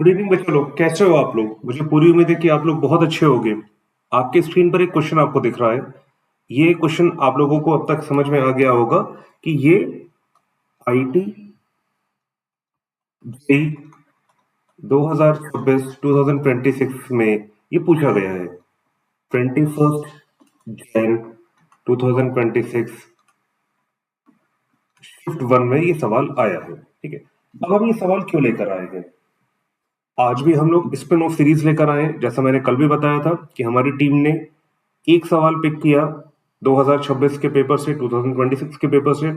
Good evening बच्चों लोग, कैसे हो आप लोग? मुझे पूरी उम्मीद है कि आप लोग बहुत अच्छे होंगे। आपके स्क्रीन पर एक क्वेश्चन आपको दिख रहा है। ये क्वेश्चन आप लोगों को अब तक समझ में आ गया होगा कि ये आईटी जेई 2026 में ये पूछा गया है। 21 Jan 2026 शिफ्ट 1 में ये सवाल आया है। ठीक है, अब हम ये सवाल क्यों लेकर आए हैं? आज भी हम लोग स्पिन ऑफ सीरीज लेकर आए हैं। जैसा मैंने कल भी बताया था कि हमारी टीम ने एक सवाल पिक किया 2026 के पेपर से, 2026 के पेपर से।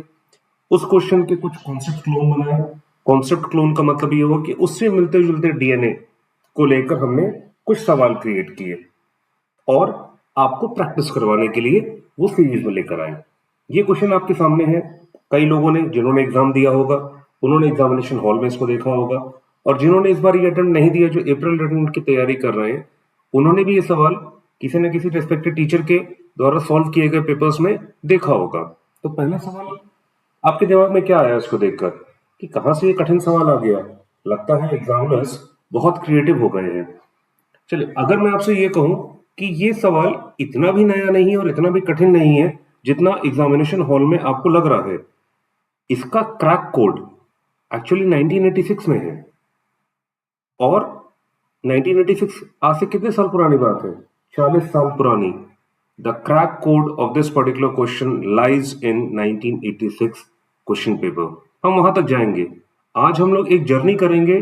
उस क्वेश्चन के कुछ कॉन्सेप्ट क्लोन बनाए। कॉन्सेप्ट क्लोन का मतलब ये हुआ कि उससे मिलते जुलते डीएनए को लेकर हमने कुछ सवाल क्रिएट किए और आपको प्रैक्टिस करवाने के लिए वो सीरीज में लेकर आए। ये क्वेश्चन आपके सामने है। कई लोगों ने, जिन्होंने एग्जाम दिया होगा, उन्होंने एग्जामिनेशन हॉल में इसको देखा होगा, और जिन्होंने इस बार ये अटेम्प्ट नहीं दिया, जो अप्रैल अटेम्प्ट की तैयारी कर रहे हैं, उन्होंने भी ये सवाल किसी न किसी रेस्पेक्टेड टीचर के द्वारा सॉल्व किए गए पेपर्स में देखा होगा। तो पहला सवाल आपके दिमाग में क्या आया इसको देखकर कि कहां से ये कठिन सवाल आ गया? लगता है एग्जामिनर्स बहुत क्रिएटिव हो गए हैं। चलिए, अगर मैं आपसे ये कहूं कि ये सवाल इतना भी नया नहीं है और इतना भी कठिन नहीं है जितना एग्जामिनेशन हॉल में आपको लग रहा है। इसका क्रैक कोड एक्चुअली 1986 में है, और 1986 आज से कितने साल पुरानी बात है? 40 साल पुरानी। The crack code of this particular question lies in 1986 question paper. हम वहां तक जाएंगे। आज हम लोग एक जर्नी करेंगे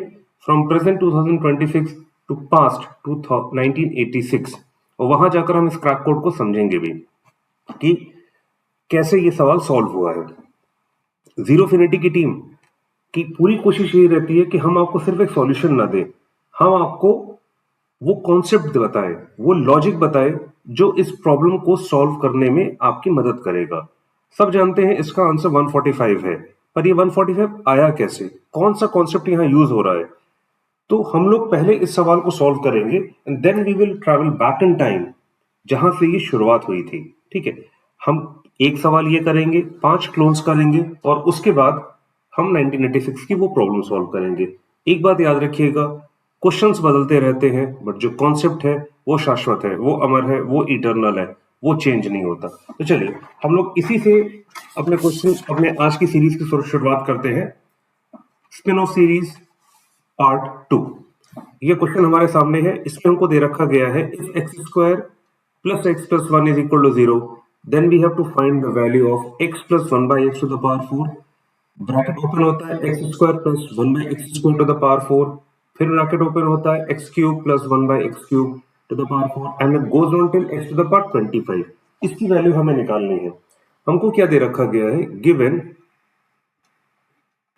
फ्रॉम प्रेजेंट 2026 टू पास्ट 1986, और वहां जाकर हम इस क्रैक कोड को समझेंगे भी कि कैसे ये सवाल सॉल्व हुआ है। जीरोफिनिटी की टीम की पूरी कोशिश यही रहती है कि हम आपको सिर्फ एक सॉल्यूशन ना दें, हम आपको वो कॉन्सेप्ट बताएं, वो लॉजिक बताएं जो इस प्रॉब्लम को सॉल्व करने में आपकी मदद करेगा। सब जानते हैं इसका आंसर 145 है, पर ये 145 आया कैसे? कौन सा कॉन्सेप्ट यहाँ यूज हो रहा है? तो हम लोग पहले इस सवाल को सॉल्व करेंगे and then we will travel back in time, जहां से ये शुरुआत हुई थी। ठीक है, हम एक सवाल ये करेंगे, 5 क्लोन्स करेंगे, और उसके बाद हम 1986 की वो प्रॉब्लम सॉल्व करेंगे। एक बात याद रखिएगा, क्वेश्चंस बदलते रहते हैं, बट जो कॉन्सेप्ट है वो शाश्वत है, वो अमर है, वो इटर्नल है, वो चेंज नहीं होता। तो चलिए, हम लोग इसी से अपने क्वेश्चन, अपने आज की सीरीज की शुरुआत करते हैं। Spin off series part 2। ये क्वेश्चन हमारे सामने है। इसमें हमको दे रखा गया है, if x square plus x plus 1 is equal to 0, then we have to find the value of x plus 1 by x to the power 4। Bracket open होता है x square plus 1 by x square to the power 4, फिर bracket open होता है x cube plus 1 by x cube to the power 4, and it goes on till x to the power 25। इसकी value हमें निकालनी है। हमको क्या दे रखा गया है? Given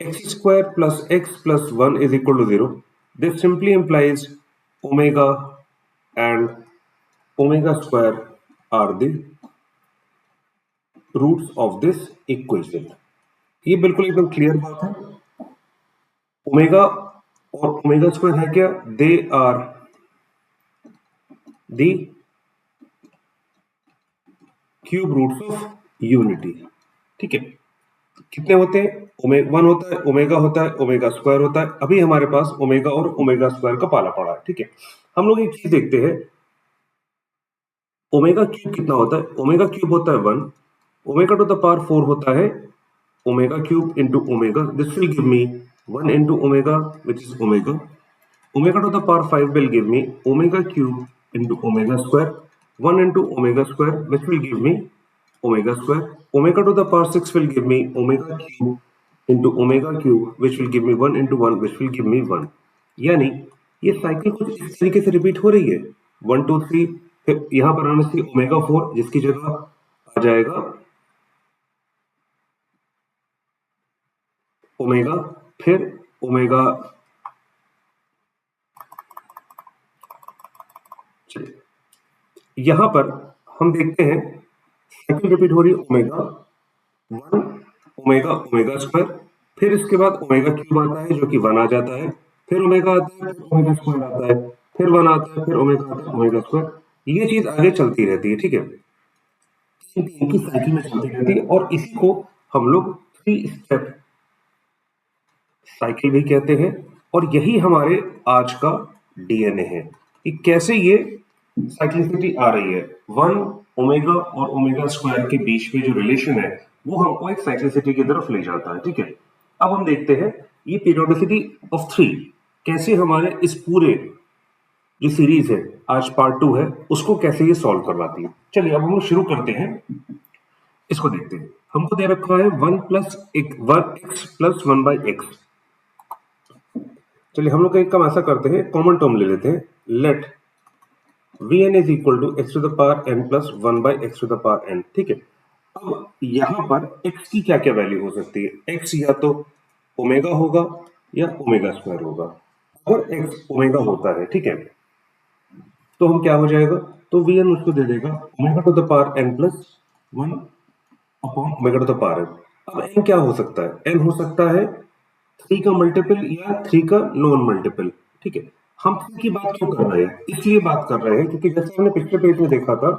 x square plus x plus 1 is equal to 0. This simply implies omega and omega square are the roots of this equation. ये बिल्कुल एकदम क्लियर बात है। ओमेगा और ओमेगा स्क्वायर है क्या? They are the cube roots of unity. ठीक है, कितने होते हैं? वन होता है, ओमेगा होता है, ओमेगा स्क्वायर होता है। अभी हमारे पास ओमेगा और ओमेगा स्क्वायर का पाला पड़ा है। ठीक है, हम लोग एक चीज देखते हैं, ओमेगा क्यूब कितना होता है? ओमेगा क्यूब होता है 1, ओमेगा टू द पावर 4 होता है omega cube into omega, this will give me 1 into omega which is omega. Omega to the power 5 will give me omega cube into omega square, 1 into omega square which will give me omega square. Omega to the power 6 will give me omega cube into omega cube which will give me 1 into 1 which will give me 1. यानी ये cycle कुछ इस तरीके से repeat हो रही है, 1 2 3, फिर यहां पर आने से ओमेगा 4 जिसकी जगह आ जाएगा ओमेगा, फिर ओमेगा। चलिए, यहां पर हम देखते हैं साइकिल रिपीट हो रही है, ओमेगा 1 ओमेगा ओमेगा स्क्वायर, फिर इसके बाद ओमेगा क्यूब आता है जो कि 1 आ जाता है, फिर ओमेगा आता है, फिर ओमेगा स्क्वायर आता है, फिर 1 आता है, फिर ओमेगा आता है, ओमेगा स्क्वायर। ये चीज आगे चलती रहती है। ठीक है, तीन तीन की साइकिल में चलती रहती है, और इसी को हम लोग 3 स्टेप साइकिल भी कहते हैं। और यही हमारे आज का डीएनए है कि कैसे ये साइक्लिसिटी आ रही है। 1 ओमेगा और ओमेगा स्क्वायर के बीच में जो रिलेशन है वो हमको एक साइक्लिसिटी की तरफ ले जाता है, ठीक है। अब हम देखते हैं ये पीरियोडिसिटी ऑफ 3 कैसे हमारे इस पूरे जो सीरीज है, आज पार्ट 2 है, उसको कैसे ये सॉल्व करवाती है। चलिए अब हम लोग शुरू करते हैं, इसको देखते हैं। हमको दे रखा है 1 प्लस एक्स प्लस 1/x। चलिए हम लोग एक काम ऐसा करते हैं, कॉमन टर्म ले लेते हैं। Let Vn is equal to x to the power n plus 1/x to the power n, ठीक है। अब यहां पर x की क्या क्या वैल्यू हो सकती है। x या तो ओमेगा होगा या ओमेगा स्क्वायर होगा। अगर x ओमेगा होता है, ठीक है, तो हम क्या हो जाएगा, तो Vn उसको दे देगा omega to the power n plus 1 upon omega to the power n। अब n क्या हो सकता है, n हो सकता है 3 का मल्टीपल या 3 का नॉन मल्टीपल, ठीक है। हम 3 की बात क्यों कर रहे हैं, इसलिए बात कर रहे हैं क्योंकि जैसे हमने पिछले पेज में देखा था,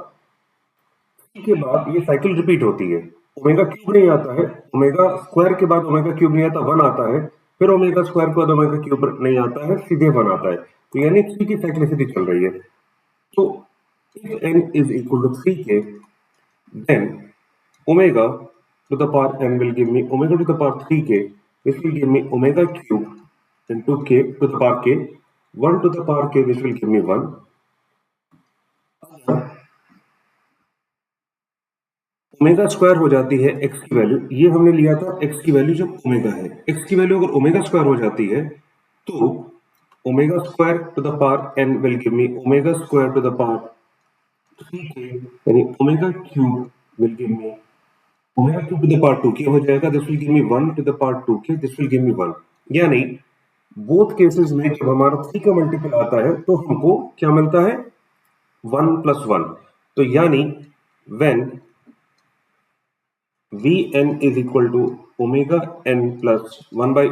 3 के बाद ये साइकिल रिपीट होती है। ओमेगा क्यूब नहीं आता है, ओमेगा स्क्वायर के बाद ओमेगा क्यूब नहीं आता, 1 आता है, फिर ओमेगा स्क्वायर के बाद ओमेगा क्यूब नहीं आता है, सीधे 1 आता है। तो यानी 3 की साइक्लिसिटी चल रही है। तो if n is equal to 3k, then omega to the power n will give me omega to the power 3k, which will give me omega cube into k to the power k, 1 to the power k, which will give me 1. Omega square हो जाती है x की value, ये हमने लिया था x की value जब ओमेगा है। x की वैल्यू अगर ओमेगा स्क्वायर हो जाती है तो omega square to the power n will give me omega square to the power 3k, यानी omega cube will give me omega cube to the power 2k हो जाएगा। This will give me 1 to the power 2k, this will give me 1। यानी both cases में जब हमारा 3 का multiple आता है तो हमको क्या मिलता है, 1 प्लस 1। तो यानी when Vn is equal to omega n plus 1 by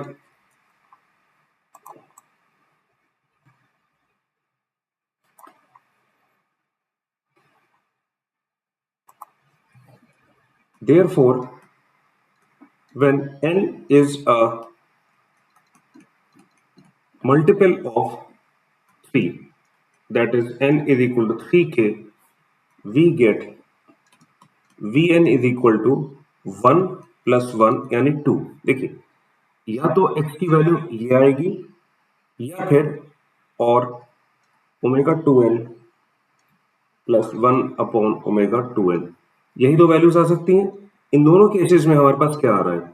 therefore when n is a multiple of 3, that is n is equal to 3k, we get Vn is equal to 1 plus 1 यानी 2। देखिए या तो x की value ये आएगी या फिर और omega 2n plus 1 upon omega 2n, यही दो वैल्यूज आ सकती हैं। इन दोनों केसेस में हमारे पास क्या आ रहा है,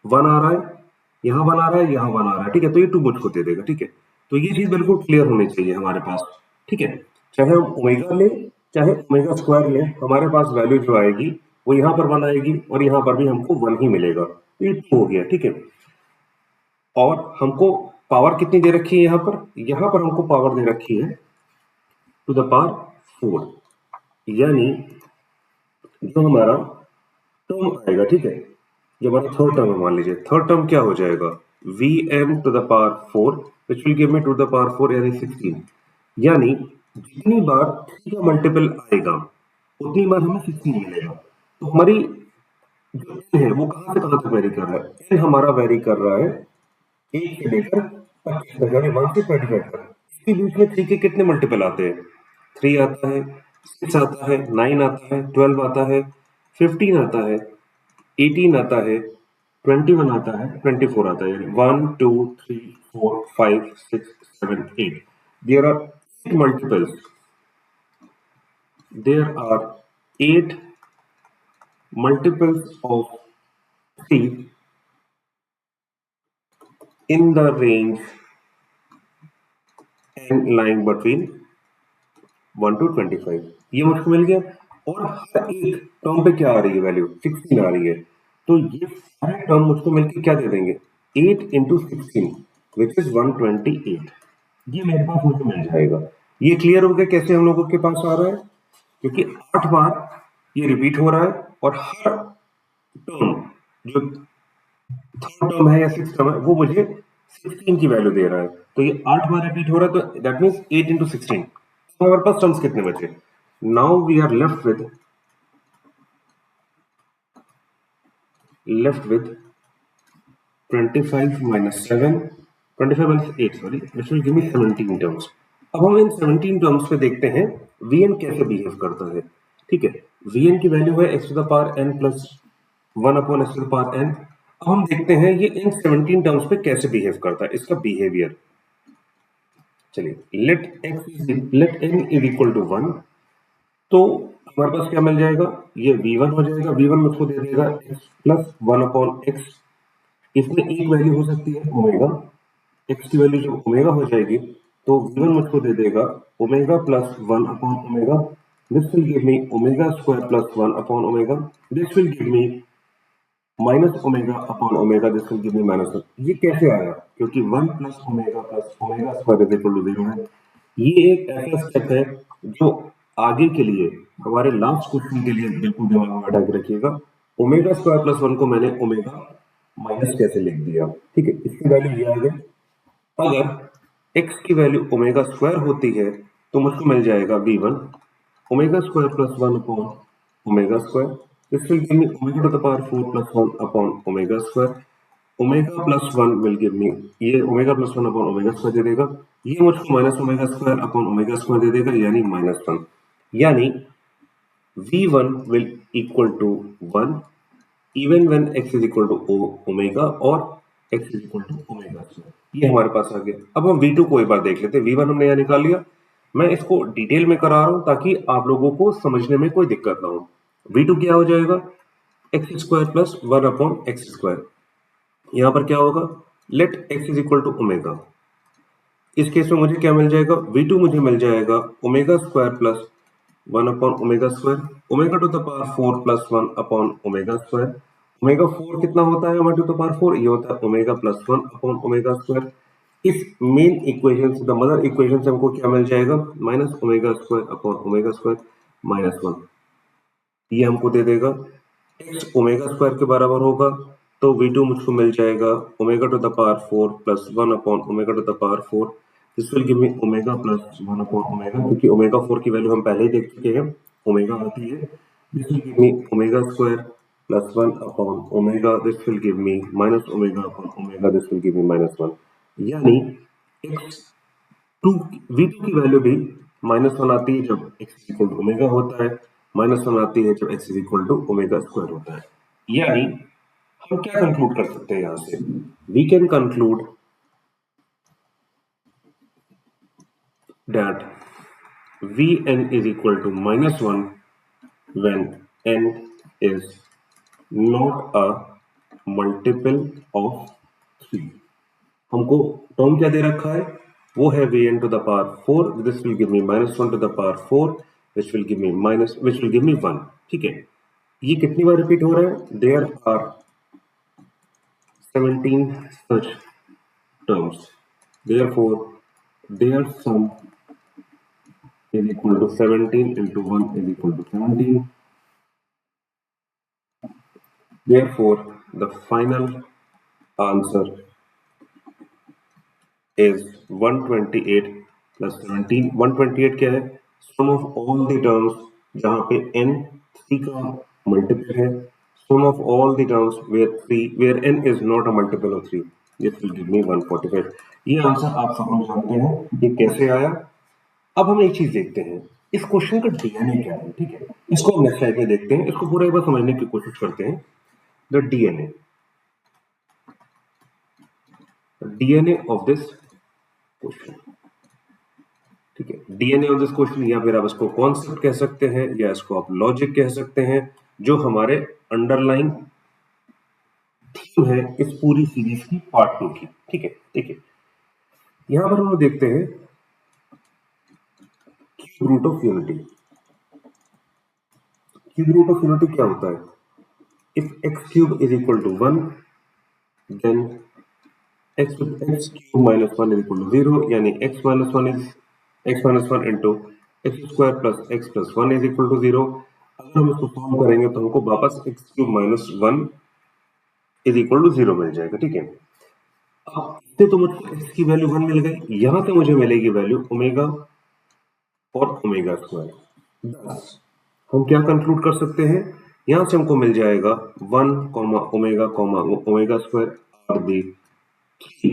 1 आ रहा है, यहाँ 1 आ रहा है, यहाँ 1 आ रहा है, ठीक है। तो ये 2 मुझको दे देगा, ठीक है। तो ये चीज बिल्कुल क्लियर होनी चाहिए हमारे पास, ठीक है। चाहे हम ओमेगा लें चाहे ओमेगा स्क्वायर लें, हमारे पास वैल्यू जो आएगी वो यहाँ पर 1 आएगी और यहाँ पर भी हमको 1 ही मिलेगा। तो ये 2 हो गया, ठीक है। और हमको पावर कितनी दे रखी है, यहाँ पर हमको पावर दे रखी है टू द पावर 4। यानी जो हमारा टर्म आएगा, ठीक है, जो हमारा थर्ड टर्म है, मान लीजिए थर्ड टर्म क्या हो जाएगा, Vn to the power 4 which will give me to the power 4 यानी 16। यानी जितनी बार 3 का मल्टीपल आएगा उतनी बार हमें 16 मिलेगा। तो हमारी जो n है वो कहां से कहां तक वेरी कर रहा है, n हमारा वेरी कर रहा है 1 से लेकर 25 तक, यानी 1 से 25 तक। इसके बीच में 3 के कितने मल्टीपल आते हैं, 3 आता है, 6 आता है, 9 आता है, 12 आता है, 15 आता है, 18 आता है, 21 आता है, 24 आता है। 1 2 3 4 5 6 7 8, there are 8 multiples, there are 8 multiples of 3 in the range n lying between 1 to 25। ये मुझको मिल गया। और हर एक टर्म पे क्या आ रही है वैल्यू, 16 आ रही है। तो ये सारे टर्म मुझको मिलकर क्या दे देंगे, 8 इंटू 16 विच इज 128। ये मेरे पास मुझे मिल जाएगा। ये क्लियर हो गया कैसे हम लोगों के पास आ रहा है, क्योंकि 8 बार ये रिपीट हो रहा है और हर टर्म जो थर्ड टर्म है या सिक्स टर्म है वो मुझे 16 की वैल्यू दे रहा है। तो ये 8 बार रिपीट हो रहा है, तो दैट मीन्स 8 इंटू 16। तो हमारे पास टर्म्स कितने बचे, now we are left with 25 minus 7 25 minus 8 sorry, which will give me 17 terms. अब हम इन 17 टर्म्स पे देखते हैं Vn कैसे बिहेव करता है। ठीक है, Vn की वैल्यू है x to the power n plus 1 upon x to the power n। अब हम देखते हैं ये इन 17 टर्म्स पे कैसे बिहेव करता है, इसका बिहेवियर। चलिए, let n is equal to 1, तो हमारे पास क्या मिल जाएगा, ये V1 हो जाएगा। V1 मुझको दे देगा x plus 1 upon x। इसमें एक वैल्यू हो सकती है ओमेगा, x की वैल्यू जब ओमेगा हो जाएगी तो V1 मुझको दे देगा omega plus 1 upon omega. This will give me omega square plus 1 upon omega. This will give me minus omega upon omega. This will give me minus 1। ये कैसे आया, क्योंकि 1 plus omega square is equal to 0 है। ये एक ऐसा step है जो आगे के लिए, हमारे लास्ट क्वेश्चन के लिए बिल्कुल दिमाग में बैठा के रखिएगा। ओमेगा स्क्वायर प्लस 1 को मैंने ओमेगा माइनस कैसे लिख दिया। ठीक है, इसकी वैल्यू ये आ गई। अगर x की वैल्यू ओमेगा स्क्वायर होती है तो मुझको मिल जाएगा v1 omega square plus 1 upon omega square. This will give me omega to the power 4 plus 1 upon omega square. Omega plus 1 will give me, ये omega plus 1 upon omega square दे देगा। ये मुझको minus omega square upon omega square दे देगा, यानी minus 1। यानी v1 will equal to 1 even when x is equal to omega और x is equal to omega square. ये हमारे पास आ गया। अब हम v2 को एक बार देख लेते हैं। v1 हमने यहाँ निकाल लिया। मैं इसको डिटेल में करा रहा हूं ताकि आप लोगों को समझने में कोई दिक्कत ना हो। v2 क्या हो जाएगा, x square plus 1 upon x square. यहां पर क्या होगा, let x is equal to omega. इस केस में मुझे क्या मिल जाएगा, v2 मुझे मिल जाएगा omega square plus 1 upon omega square. Omega to the power 4 plus 1 upon omega square. Omega 4 कितना होता है, ओमेगा टू द पावर 4, ये होता है omega plus 1 upon omega square. इस मेन इक्वेशन से, द मदर इक्वेशन से हमको क्या मिल जाएगा, minus omega square upon omega square minus 1। ये हमको दे देगा x ओमेगा स्क्वायर के बराबर होगा, तो v2 मुझको मिल जाएगा omega to the power 4 plus 1 upon omega to the power 4। This will give me omega plus 1 upon omega, क्योंकि ओमेगा 4 की वैल्यू हम पहले ही देख चुके हैं, ओमेगा आती है। This will give me omega square plus 1 upon omega. This will give me minus omega upon omega. This will give me minus 1। यानी x2 v2 की वैल्यू भी माइनस 1 आती है जब x इक्वल टू ओमेगा होता है, माइनस 1 आती है जब x is equal to omega square होता है। यानी हम क्या कंक्लूड कर सकते हैं यहां से, we can conclude that Vn is equal to minus 1 when n is not a multiple of 3। हमको टर्म क्या दे रखा है, वो है Vn to the power 4। This will give me minus 1 to the power 4, which will give me 1। ठीक है, ये कितनी बार रिपीट हो रहा है, there are 17 such terms, therefore their sum is equal to 17 into 1 is equal to 17। therefore the final answer is 128 plus 17। 128 क्या है, sum of all the terms जहां पे n 3 का मल्टीपल है, sum of all the terms where n is not a multiple of 3। this will give me 145। ये answer आप सब लोग जानते हैं, ये कैसे आया। अब हम एक चीज देखते हैं, इस क्वेश्चन का डीएनए क्या है। ठीक है, इसको हम नेक्स्ट स्लाइड में देखते हैं, इसको पूरा एक बार समझने की कोशिश करते हैं। The DNA of this question. ठीक है, डीएनए ऑफ दिस क्वेश्चन, या फिर आप इसको कॉन्सेप्ट कह सकते हैं, या इसको आप लॉजिक कह सकते हैं, जो हमारे अंडरलाइन थीम है इस पूरी सीरीज की पार्ट 2 की। ठीक है, देखिए यहां पर हम लोग देखते हैं cube root of unity. Cube root of unity क्या होता है, if x cube is equal to 1 then x cube minus 1 is equal to 0, यानी x minus 1 into x square plus x plus 1 is equal to 0। अगर हम इसको solve करेंगे तो हमको वापस x cube minus 1 is equal to 0 मिल जाएगा। ठीक है, अब इससे तो मुझे x की वैल्यू 1 मिल गई, यहां से मुझे मिलेगी वैल्यू ओमेगा और ओमेगा स्क्वायर। बस हम क्या कंक्लूड कर सकते हैं, यहां से हमको मिल जाएगा 1 omega square are the 3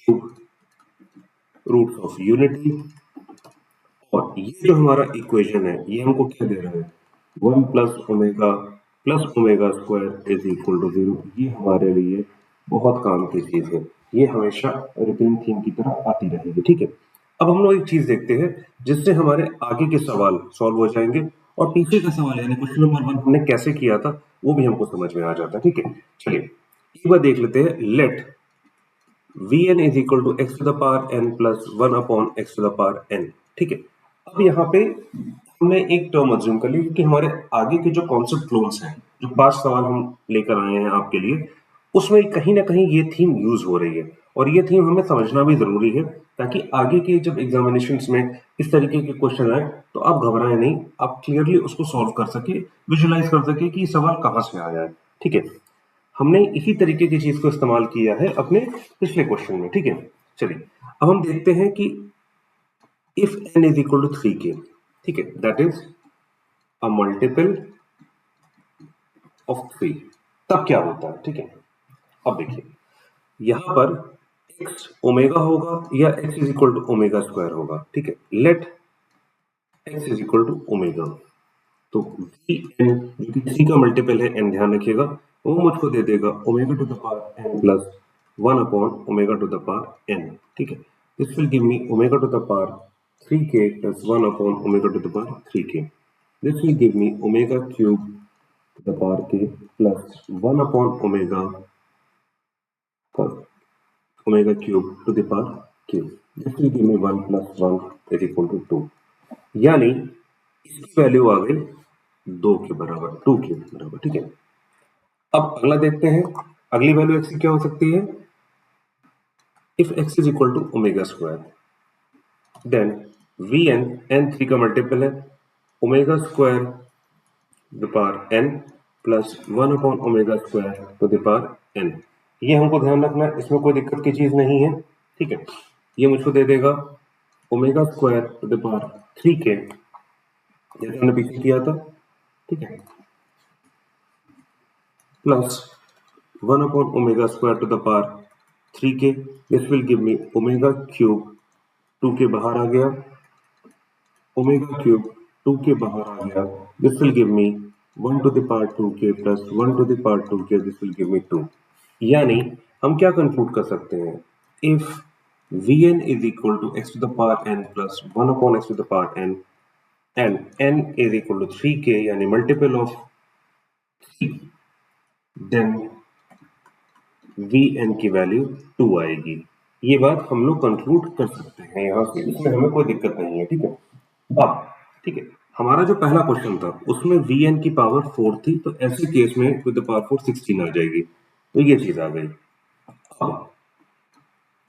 cube roots of unity, और ये जो हमारा इक्वेशन है ये हमको क्या दे रहा है, 1 plus omega square is equal to 0। ये हमारे लिए बहुत काम की चीज है, ये हमेशा रिपीटिंग थीम की तरह आती रहेगी, ठीक है। अब हम लोग एक चीज देखते हैं जिससे हमारे आगे के सवाल सॉल्व हो जाएंगे, और पीछे का सवाल यानी क्वेश्चन नंबर 1 हमने कैसे किया था वो भी हमको समझ में आ जाता है, ठीक है। चलिए एक बार देख लेते हैं, let Vn is equal to x to the power n plus 1 upon x to the power n, ठीक है। अब यहाँ पे हमने एक टर्म अज्यूम कर ली कि हमारे आगे के जो कॉन्सेप्ट क्लोन्स हैं, जो 5 सवाल हम लेकर आए हैं आपके लिए, उसमें कहीं ना कहीं ये थीम यूज हो रही है, और ये थीम हमें समझना भी जरूरी है ताकि आगे के जब एग्जामिनेशंस में इस तरीके के क्वेश्चन आए तो आप घबराएं नहीं, आप क्लियरली उसको सॉल्व कर सके, विजुलाइज कर सके कि सवाल कहाँ से आया है, ठीक है। हमने इसी तरीके की चीज को इस्तेमाल किया है अपने पिछले क्वेश्चन में, ठीक है। चलिए अब हम देखते हैं कि if n is equal to 3k, ठीक है, that is a multiple of 3, तब क्या होता है, ठीक है। अब देखिए यहां पर x ओमेगा होगा या x is equal to omega square होगा, ठीक है। Let x is equal to omega, तो वी एन जो कि 3 का मल्टीपल है n, ध्यान रखिएगा, वो मुझको दे देगा omega to the power n plus 1 upon omega to the power n, ठीक है। This will give me omega to the power 3k plus 1 upon omega to the power 3k। This will give me omega cube to the power k plus 1 upon omega cube to the power q। This will give me 1 plus 1 is equal to 2, यानी इसकी value आ गई 2 के बराबर, 2 के बराबर, ठीक है। अब अगला देखते हैं, अगली वैल्यू x की क्या हो सकती है, if x is equal to omega square, then vn, n 3 का मल्टीपल है, omega square the power n plus 1 upon omega square to the power n। ये हमको ध्यान रखना है, इसमें कोई दिक्कत की चीज नहीं है, ठीक है। ये मुझको दे देगा omega square to the power 3k, जैसे हमने पीछे किया था, ठीक है, plus 1 upon omega square to the power 3k। this will give me omega cube, 2 के बाहर आ गया, omega cube 2 के बाहर आ गया, this will give me 1 to the power 2k plus 1 to the power 2k, this will give me 2। यानी हम क्या conclude कर सकते हैं, if vn is equal to x to the power n plus 1 upon x to the power n and n is equal to 3k यानी multiple of 3, then Vn की value 2 आएगी। ये बात हम लोग कंक्लूड कर सकते हैं यहाँ से, इसमें हमें कोई दिक्कत नहीं है, ठीक है। अब ठीक है, हमारा जो पहला क्वेश्चन था उसमें Vn की पावर 4 थी, तो ऐसे केस में विद द पावर 4 16 आ जाएगी, तो ये चीज आ गई। अब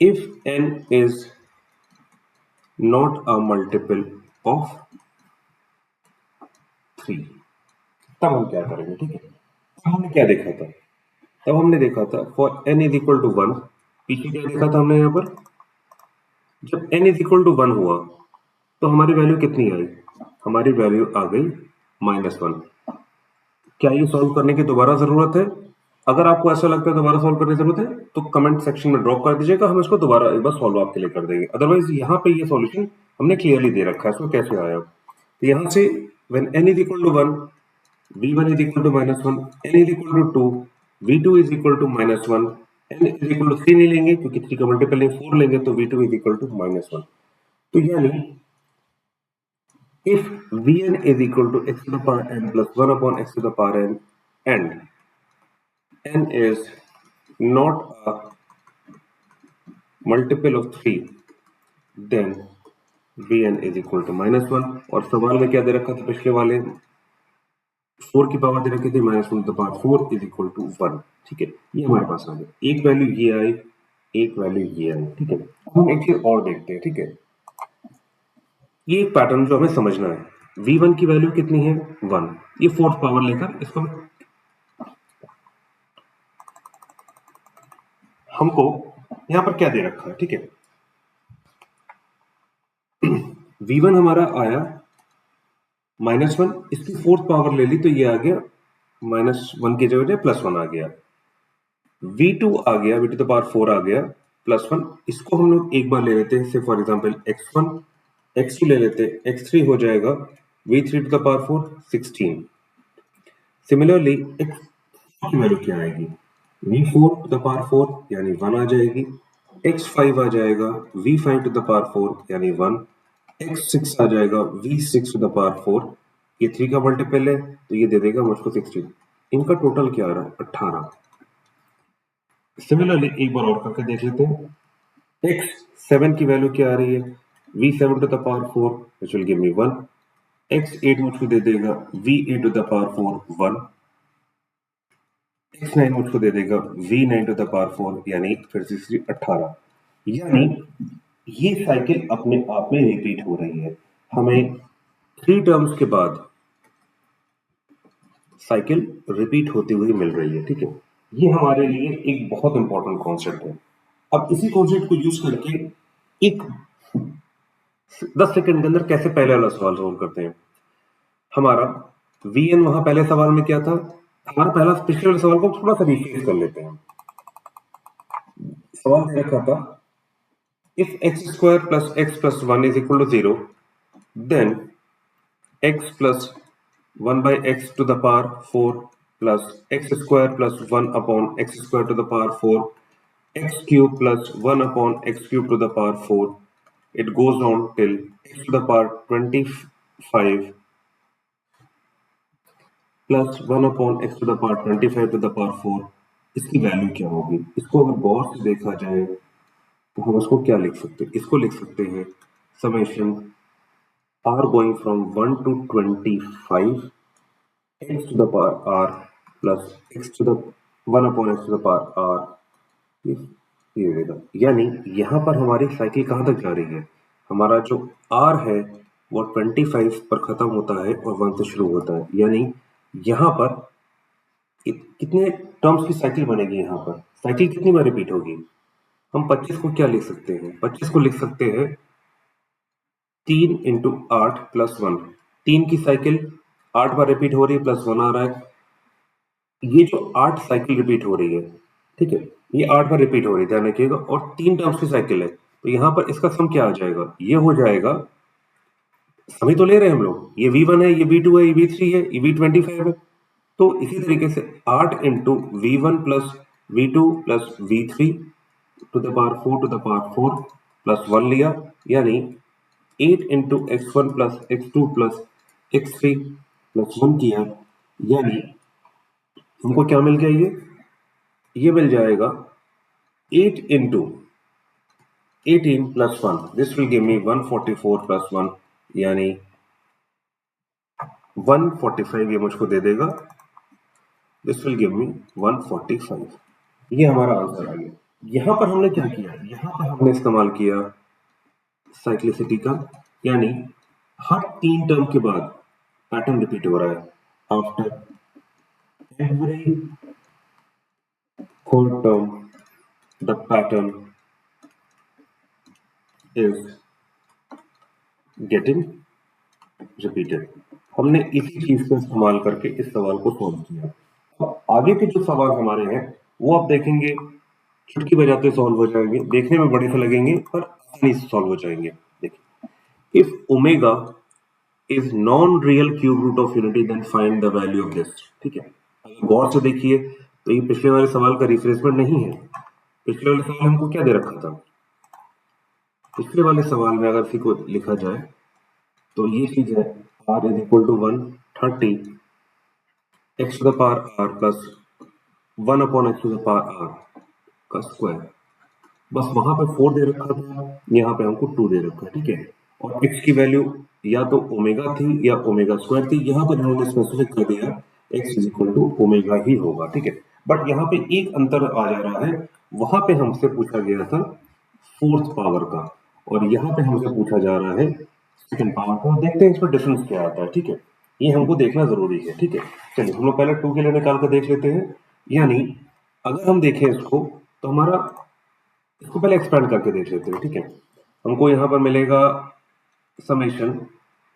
if n is not a multiple of 3, तब हम क्या करेंगे, ठीक है। हमने क्या देखा था, तब हमने देखा था for n is equal to 1, पीछे क्या देखा था हमने यहाँ पर, जब n इज इक्वल टू 1 हुआ तो हमारी वैल्यू कितनी आई, हमारी वैल्यू आ गई -1। क्या ये सॉल्व करने की दोबारा जरूरत है, अगर आपको ऐसा लगता है दोबारा सॉल्व करने की जरूरत है तो कमेंट सेक्शन में ड्रॉप कर दीजिएगा, हम इसको दोबारा एक बार सॉल्व आपके लिए कर देंगे। अदरवाइज यहाँ पे ये सॉल्यूशन हमने क्लियरली दे रखा है, इसको कैसे आया, तो यहाँ से when n is equal to 1, v1 is equal to -1, n is equal to 2, v2 is equal to -1, n is equal to 3 नहीं लेंगे क्योंकि 3 का मल्टीपल नहीं 4 लेंगे, तो v2 इज इक्वल टू -1। तो यानी if vn is equal to x to the power n plus 1 upon x to the power n and n is not a multiple of 3, then vn is equal to -1। और सवाल में क्या दे रखा था, पिछले वाले 4 की पावर दे रखी थी, -1 to the power 4 is equal to 1, ठीक है। ये हमारे पास आ गया, एक वैल्यू ये आई, एक वैल्यू ये आई, ठीक है। हम एक चीज और देखते हैं, ठीक है, ये एक पैटर्न जो हमें समझना है, v1 की वैल्यू कितनी है 1, ये फोर्थ पावर लेकर इसको हमको यहां पर क्या दे रखा है, ठीक है। v1 हमारा आया -1, इसकी फोर्थ पावर ले ली तो ये आ गया -1 की जगह +1 आ गया, v2 आ गया, v2 द पावर 4 आ गया, +1, इसको हम लोग एक बार ले लेते हैं, से फॉर एग्जाम्पल x1, x2 ले लेते हैं, x3 हो जाएगा v3 to the power 4 16। Similarly x की वैल्यू क्या आएगी, v4 to the power 4 यानी 1 आ जाएगी, x5 आ जाएगा v5 to the power 4 यानी 1, x6 आ जाएगा v6 to the power 4, ये 3 का मल्टीपल है तो ये दे देगा मुझको 16। इनका टोटल क्या आ रहा है, 18। सिमिलरली एक बार और करके देख लेते हैं, x7 की वैल्यू क्या आ रही है, v7 to the power 4 which will give me 1, x8 मुझको दे देगा v8 to the power 4 1, x9 मुझको दे देगा v9 to the power 4 यानी फिर से 18। यानी ये साइकिल अपने आप में रिपीट हो रही है, हमें 3 टर्म्स के बाद साइकिल रिपीट होती हुई मिल रही है, ठीक है। ये हमारे लिए एक बहुत इंपॉर्टेंट कॉन्सेप्ट है। अब इसी कॉन्सेप्ट को यूज करके एक 10 सेकंड के अंदर कैसे पहले वाला सवाल सोल्व करते हैं। हमारा vn वहां पहले सवाल में क्या था, हमारा पहला पिछले वाले सवाल को थोड़ा सा रिफ्रेश कर लेते हैं। सवाल दे रखा था if x square plus x plus 1 is equal to 0 then x plus 1 by x to the power 4 plus x square plus 1 upon x square to the power 4 x cube plus 1 upon x cube to the power 4, it goes on till x to the power 25 plus 1 upon x to the power 25 to the power 4। इसकी value क्या होगी, इसको अगर गौर से देखा जाए तो हम इसको क्या लिख सकते हैं, इसको लिख सकते हैं summation r going from 1 to 25 x to the power r plus x to the 1 upon x to the power r, ये रहेगा। यानी यहाँ पर हमारी साइकिल कहाँ तक जा रही है, हमारा जो r है वो 25 पर खत्म होता है और 1 से शुरू होता है। यानी यहाँ पर कितने टर्म्स की साइकिल बनेगी, यहाँ पर साइकिल कितनी बार रिपीट होगी। हम 25 को क्या लिख सकते हैं, 25 को लिख सकते हैं 3 इंटू 8 प्लस 1, 3 की साइकिल 8 बार रिपीट हो रही है प्लस 1 आ रहा है। ये जो 8 साइकिल रिपीट हो रही है, ठीक है, ये 8 बार रिपीट हो रही है, ध्यान रखिएगा, और 3 टर्म्स की साइकिल है तो यहाँ पर इसका सम क्या आ जाएगा, ये हो जाएगा, सभी तो ले रहे हैं हम लोग, ये v1 है, ये v2 है, ये v3 है, ये v25 है, तो इसी तरीके से 8 into v1 plus v2 plus v3 to the power 4 to the power 4 plus 1 लिया, यानी 8 into x1 plus x2 plus x3 plus 1 किया, यानी हमको क्या मिल गया, ये मिल जाएगा 8 into 18 plus 1, this will give me 144 plus 1 यानी 145, ये मुझको दे देगा, दिस विल गिव मी 145। ये हमारा आंसर आ गया। यहां पर हमने क्या किया, यहां पर हमने इस्तेमाल किया साइक्लिसिटी का, यानी हर 3 टर्म के बाद पैटर्न रिपीट हो रहा है, after every third term the pattern is getting repeated. हमने इसी चीज को इस्तेमाल करके इस सवाल को सॉल्व किया। तो आगे के जो सवाल हमारे हैं वो आप देखेंगे चुटकी बजाते सॉल्व हो जाएंगे, देखने में बड़े से लगेंगे पर आसानी से सॉल्व हो जाएंगे। देखिए, if omega is non real cube root of unity then find the value of this. ठीक है, अगर गौर से देखिए तो ये पिछले वाले सवाल का रिफ्रेशमेंट नहीं है। पिछले वाले सवाल हमको क्या दे रखा था, पिछले वाले सवाल में अगर इसी को लिखा जाए तो ये चीज है r is equal to 130 x to the power r plus 1 upon x to the power r का स्क्वायर। बस वहां पे 4 दे रखा था, यहाँ पे हमको 2 दे रखा है, ठीक है, और x की वैल्यू या तो ओमेगा थी या ओमेगा स्क्वायर थी, यहाँ पर इन्होंने स्पेसिफिक कर दिया x is equal to omega ही होगा, ठीक है। बट यहाँ पे एक अंतर आ जा रहा है, वहां पे हमसे पूछा गया था 4th पावर का और यहाँ पे हमसे पूछा जा रहा है 2nd पावर का। देखते हैं इसमें डिफरेंस क्या आता है, ठीक है, ये हमको देखना जरूरी है, ठीक है। चलिए हम लोग पहले 2 के लिए निकाल कर देख लेते हैं। यानी अगर हम देखें इसको तो हमारा, इसको पहले एक्सपेंड करके देख लेते हैं, ठीक है। हमको यहाँ पर मिलेगा summation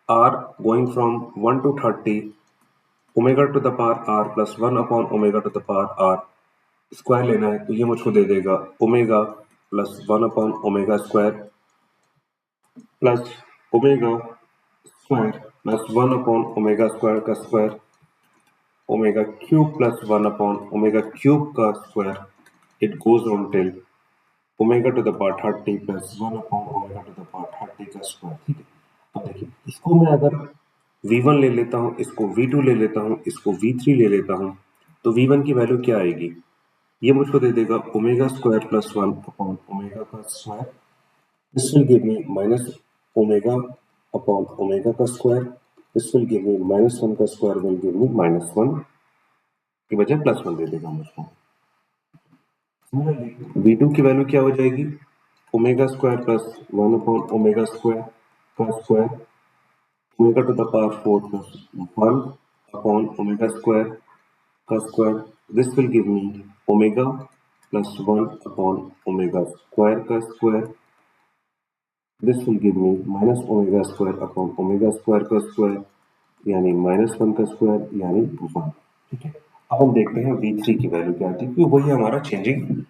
r going from 1 to 30 omega to the power r plus 1 upon omega to the power r square लेना है तो ये मुझको दे देगा ओमेगा प्लस 1/ओमेगा square plus omega square plus 1/ओमेगा स्क्वायर का स्क्वायर ओमेगा क्यूब प्लस 1/ओमेगा क्यूब का square it goes on till omega to the power 30 plus 1/ओमेगा टू द पावर 30 का स्क्वायर। ठीक है, अब देखिए इसको मैं अगर v1 ले लेता हूँ, इसको v2 ले लेता हूँ, इसको v3 ले लेता हूँ, तो v1 की वैल्यू क्या आएगी? ये मुझको दे देगा ओमेगा स्क्वायर प्लस 1/ओमेगा का square. This will give me minus omega upon omega का square. This will give me -1 का स्क्वायर विल गिव मी -1 की बजाय +1 दे देगा मुझको। v2 की वैल्यू क्या हो जाएगी? ओमेगा स्क्वायर प्लस 1/ओमेगा स्क्वायर का square omega to the power 4 plus 1 upon omega square का square. This will give me omega plus 1 upon omega square का square. This will give me minus omega square upon omega square का square यानी -1 का square यानी 1। ठीक है, अब हम देखते हैं v3 की वैल्यू क्या आती है, क्योंकि वही हमारा चेंजिंग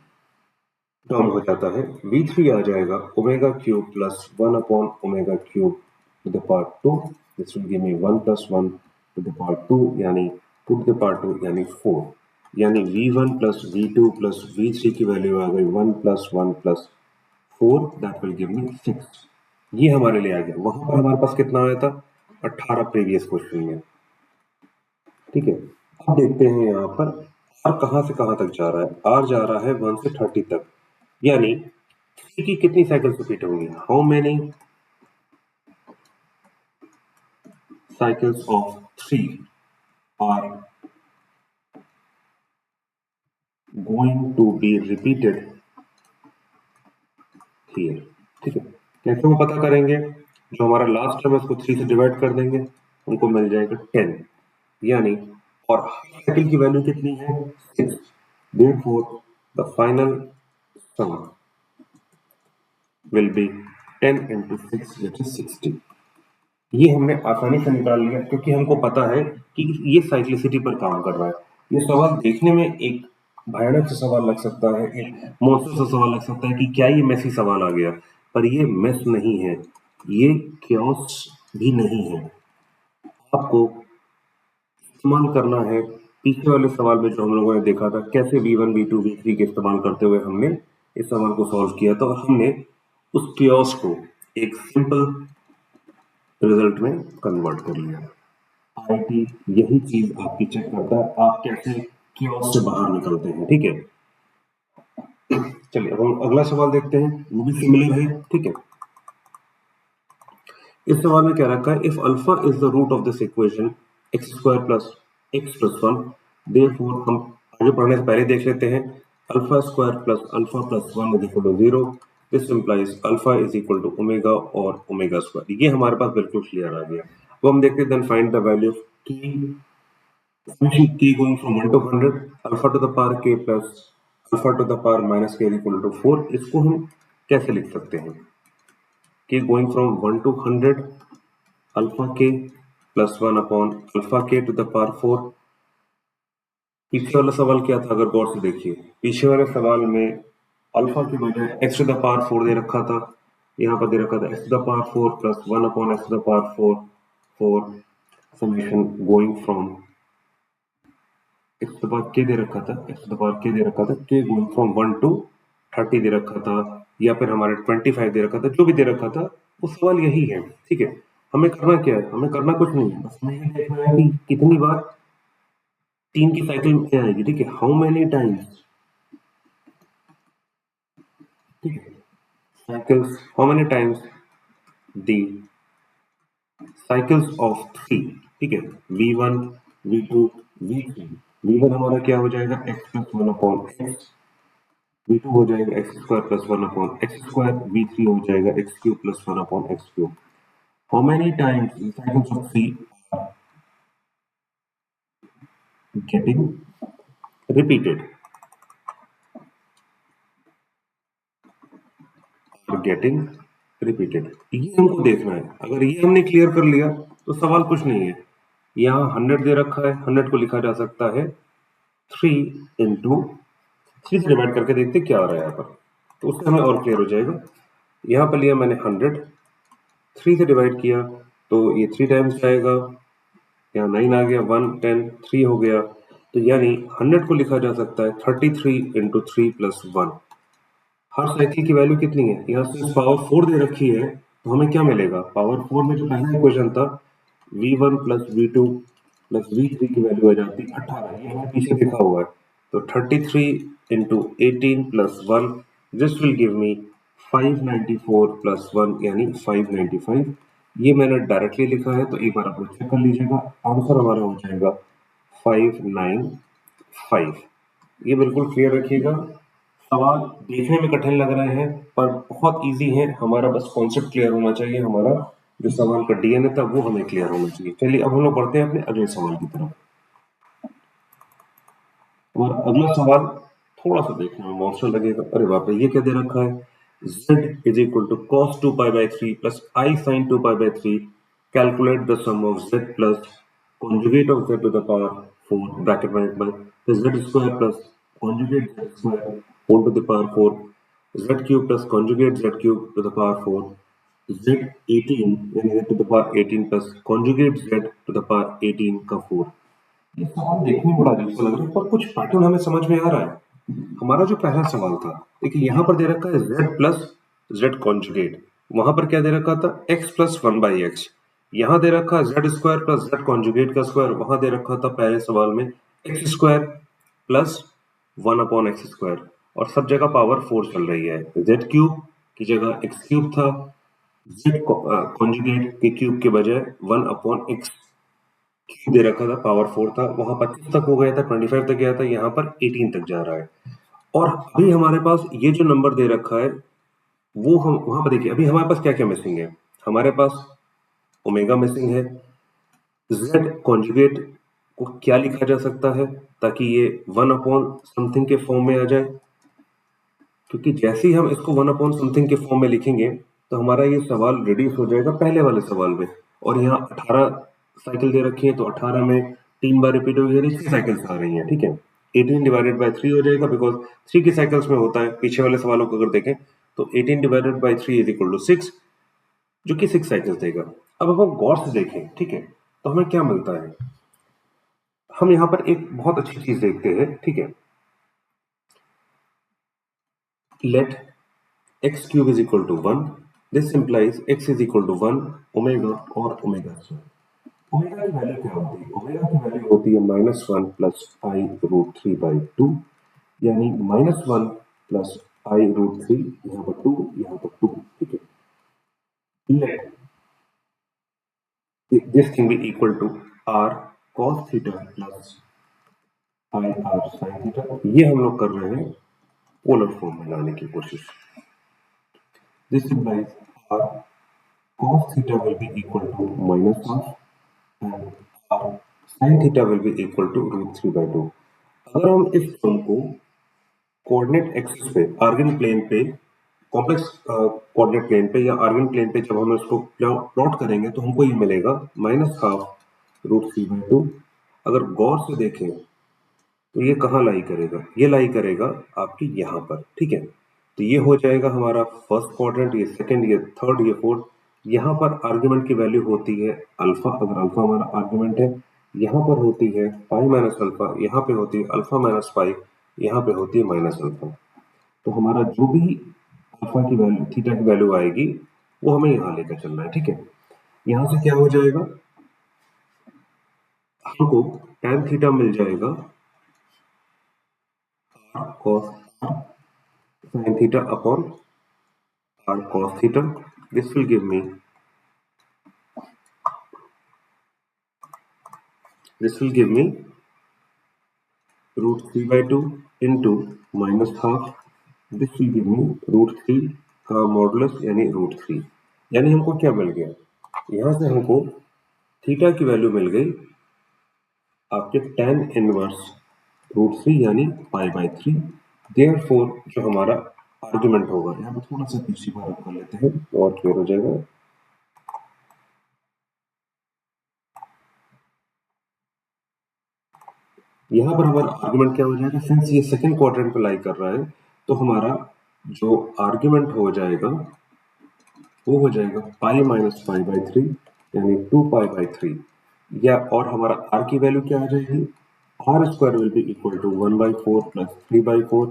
टर्म हो जाता है। v3 आ जाएगा ओमेगा क्यूब प्लस 1/ओमेगा cube to the power 2। This will give me 1 plus 1 to the power 2 यानी 2 टू द पावर 2 यानी 4, यानी v1 plus v2 plus v3 की वैल्यू आ गई 1 plus 1 plus 4 that will give मी 6। ये हमारे लिए आ गया। वहां पर हमारे पास कितना आया था? 18 प्रीवियस क्वेश्चन में। ठीक है, अब देखते हैं यहाँ पर r कहाँ से कहाँ तक जा रहा है। r जा रहा है 1 से 30 तक, यानी 3 की कितनी साइकिल्स रिपीट होंगी? How many cycles of 3 are going to be repeated here. ठीक है, कैसे वो पता करेंगे? जो हमारा लास्ट टर्म है उसको 3 से डिवाइड कर देंगे, उनको मिल जाएगा 10, यानी और साइकिल की वैल्यू कितनी है? 6। Therefore the final sum will be 10 into 6 which is 60। ये हमने आसानी से निकाल लिया क्योंकि हमको पता है कि ये साइक्लिसिटी पर काम कर रहा है। ये सवाल देखने में एक भयानक सा सवाल लग सकता है, एक मौसम सा सवाल लग सकता है कि क्या ये मेसी सवाल आ गया, पर ये मेस नहीं है, ये क्योस भी नहीं है। आपको इस्तेमाल करना है पीछे वाले सवाल में जो हम लोगों ने देखा था, कैसे v1 v2 v3 के इस्तेमाल करते हुए हमने इस सवाल को सॉल्व किया था और हमने उस क्योस को एक सिंपल रिजल्ट में कन्वर्ट कर लिया। आईटी यही चीज आपकी चेक करता है आप कैसे क्योस से बाहर निकलते हैं। ठीक है, चलिए अब हम अगला सवाल देखते हैं, वो भी सिमिलर है। ठीक है, इस सवाल में क्या रखा है? If alpha is the root of this equation x square plus x plus 1, therefore हम आगे पढ़ने से पहले देख लेते हैं alpha square plus alpha plus 1 is equal to 0। This implies alpha is equal to omega और ओमेगा स्क्वायर। ये हमारे पास बिल्कुल क्लियर आ गया। अब हम देखते हैं then find the value of k going from 1 to 100 alpha to the power k plus alpha to the power minus k is equal to 4। इसको हम कैसे लिख सकते हैं? k going from 1 to 100 alpha k plus 1 upon alpha k to the power 4। पीछे वाला सवाल क्या था? अगर गौर से देखिए, पीछे वाले सवाल में अल्फा की बजाय x to the power 4 दे रखा था, यहाँ पर दे रखा था x to the power 4 plus 1 upon x to the power 4 summation going from x to the power k दे रखा था, x to the power k दे रखा था, k going from 1 to 30 दे रखा था, या फिर हमारे 25 दे रखा था, जो भी दे रखा था वो सवाल यही है। ठीक है, हमें करना क्या है? हमें करना कुछ नहीं है, बस हमें ये देखना है कि कितनी बार 3 की साइकिल में आएगी। ठीक है, हाउ मेनी टाइम्स, ठीक है, cycles, how many times the cycles of 3। ठीक है, v1 v2 v3। v1 हमारा क्या हो जाएगा? x plus 1 upon x, v2 हो जाएगा x square plus 1 upon x square, v3 हो जाएगा x cube plus 1 upon x cube. How many times the cycles of 3 getting repeated, getting repeated, ये हमको देखना है। अगर ये हमने क्लियर कर लिया तो सवाल कुछ नहीं है। यहाँ 100 दे रखा है, 100 को लिखा जा सकता है 3 into 3 से डिवाइड करके देखते क्या आ रहा है यहाँ पर। तो उससे हमें और क्लियर हो जाएगा। यहाँ पर लिया मैंने 100, 3 से डिवाइड किया तो ये 3 टाइम्स जाएगा, यहाँ 9 आ गया, 1 10 3 हो गया। तो यानी 100 को लिखा जा सकता है 33 इंटू 3 प्लस 1। हर साइकिल की वैल्यू कितनी है, यहाँ से पावर 4 दे रखी है, तो हमें क्या मिलेगा, पावर 4 में जो पहला इक्वेशन था v1 plus v2 plus v3 की वैल्यू आ जाती है 18, ये हमें पीछे लिखा हुआ है। तो 33 into 18 plus 1, this will give me 594 plus 1 यानी 595। ये मैंने डायरेक्टली लिखा है, तो एक बार आप लोग चेक कर लीजिएगा, आंसर हमारा हो जाएगा 595। ये बिल्कुल क्लियर रखिएगा। सवाल देखने में कठिन लग रहे हैं पर बहुत इजी है, हमारा बस कॉन्सेप्ट क्लियर होना चाहिए, हमारा जो सवाल का डीएनए था वो हमें क्लियर होना चाहिए। चलिए अब हम लोग बढ़ते हैं अपने अगले सवाल की तरफ। और अगला सवाल थोड़ा सा देखने में मॉन्स्टर लगेगा, अरे बाप रे ये क्या दे रखा है, z is equal to cos 2 pi by 3 plus I sin 2 pi by 3, calculate the sum of z plus conjugate of z to the power 4 bracket में एक बार, तो z square plus conjugate z square whole to the power 4, z cube plus conjugate z cube to the power 4, z 18 यानी z to the power 18 plus conjugate z to the power 18 का 4। ये सवाल देखने में बड़ा अजीब सा लग रहा है पर कुछ पैटर्न हमें समझ में आ रहा है। हमारा जो पहला सवाल था, देखिए यहाँ पर दे रखा है z प्लस z कॉन्जुगेट, वहां पर क्या दे रखा था x प्लस 1/x, यहाँ दे रखा है z square plus z conjugate का स्क्वायर, वहां दे रखा था पहले सवाल में x square plus 1/x square, और सब जगह पावर 4 चल रही है, z क्यूब की जगह x क्यूब था, z कॉन्जुगेट के क्यूब के बजाय 1/x दे रखा था, पावर 4 था, वहां 25 तक हो गया था, 25 तक गया था, यहाँ पर 18 तक जा रहा है। और अभी हमारे पास ये जो नंबर दे रखा है वो हम वहां पर देखिए, अभी हमारे पास क्या क्या मिसिंग है, हमारे पास ओमेगा मिसिंग है, z कॉन्जुगेट को क्या लिखा जा सकता है ताकि ये 1 अपॉन समथिंग के फॉर्म में आ जाए, क्योंकि जैसे ही हम इसको 1 अपॉन समथिंग के फॉर्म में लिखेंगे तो हमारा ये सवाल रिड्यूस हो जाएगा पहले वाले सवाल में। और यहाँ 18 साइकिल दे रखी है तो 18 में 3 बार रिपीट होगी यानी 6 साइकिल्स आ रही हैं, ठीक है। 18 डिवाइडेड बाय 3 हो जाएगा, बिकॉज 3 की साइकिल्स में होता है, पीछे वाले सवालों को अगर देखें तो 18 divided by 3 is equal to 6, जो कि 6 साइकिल्स देगा। अब हम गौर से देखें, ठीक है, तो हमें क्या मिलता है, हम यहाँ पर एक बहुत अच्छी चीज देखते हैं, ठीक है। Let x cube is equal to 1, this implies x is equal to 1 omega और ओमेगा स्क्वायर। ओमेगा की वैल्यू क्या होती है, ओमेगा की वैल्यू होती है -1 प्लस आई रूट 3/2, यानी -1 प्लस आई रूट 3, यहाँ पर 2 यहाँ पर 2, ठीक है। Let this can be equal to r cos theta plus I r sin theta, ये हम लोग कर रहे हैं पोलर फॉर्म में लाने की कोशिश। This implies r cos theta will be equal to -1 and r sin theta will be equal to √3/2। अगर हम इस फॉर्म को कोऑर्डिनेट एक्सिस पे, आर्गन प्लेन पे, कॉम्प्लेक्स कोऑर्डिनेट प्लेन पे या आर्गन प्लेन पे जब हम इसको प्लॉट करेंगे तो हमको ये मिलेगा -12 √3/2। अगर गौर से देखें तो ये कहाँ लाई करेगा, ये लाई करेगा आपकी यहाँ पर, ठीक है। तो ये हो जाएगा हमारा फर्स्ट क्वाड्रेंट, ये सेकंड, ये थर्ड, ये फोर्थ। यहाँ पर आर्गुमेंट की वैल्यू होती है अल्फा, अगर अल्फा हमारा आर्गुमेंट है, यहाँ पर होती है पाई माइनस अल्फा, यहाँ पे होती है अल्फा माइनस पाई, यहाँ पे होती है माइनस अल्फा। तो हमारा जो भी अल्फा की वैल्यू, थीटा की वैल्यू आएगी वो हमें यहाँ लेकर चलना है, ठीक है। यहाँ से क्या हो जाएगा, हमको tan थीटा मिल जाएगा r cos sin theta upon r cos theta. This will give me √3/2 into -12, this will give me √3 का मॉडुलस यानी √3, यानी हमको क्या मिल गया, यहाँ से हमको थीटा की वैल्यू मिल गई आपके tan इनवर्स √3 यानी π/3। देयरफॉर जो हमारा आर्गुमेंट होगा, यहाँ पर थोड़ा सा पीछे बार कर लेते हैं और क्लियर हो जाएगा। यहाँ पर हमारा आर्गुमेंट क्या हो जाएगा, सिंस ये सेकंड क्वाड्रेंट पे लाई कर रहा है तो हमारा जो आर्ग्यूमेंट हो जाएगा वो हो जाएगा पाई माइनस पाई बाई 3 यानी 2 पाई बाई 3 या और हमारा आर की वैल्यू क्या आ जाएगी R square will be equal to 1/4 plus 3/4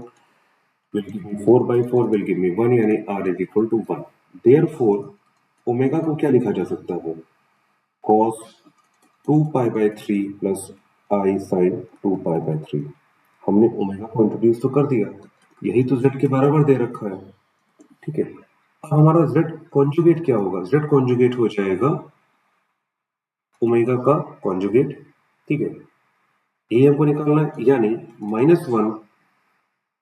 will give me 4/4 will give me 1 यानी r is equal to 1 therefore omega को क्या लिखा जा सकता है cos 2 pi by 3 plus i sin 2 pi by 3 हमने ओमेगा को इंट्रोड्यूस तो कर दिया यही तो z के बराबर दे रखा है ठीक है अब हमारा z कॉन्जुगेट क्या होगा z कॉन्जुगेट हो जाएगा ओमेगा का कॉन्जुगेट ठीक है ये हमको निकालना है यानी -1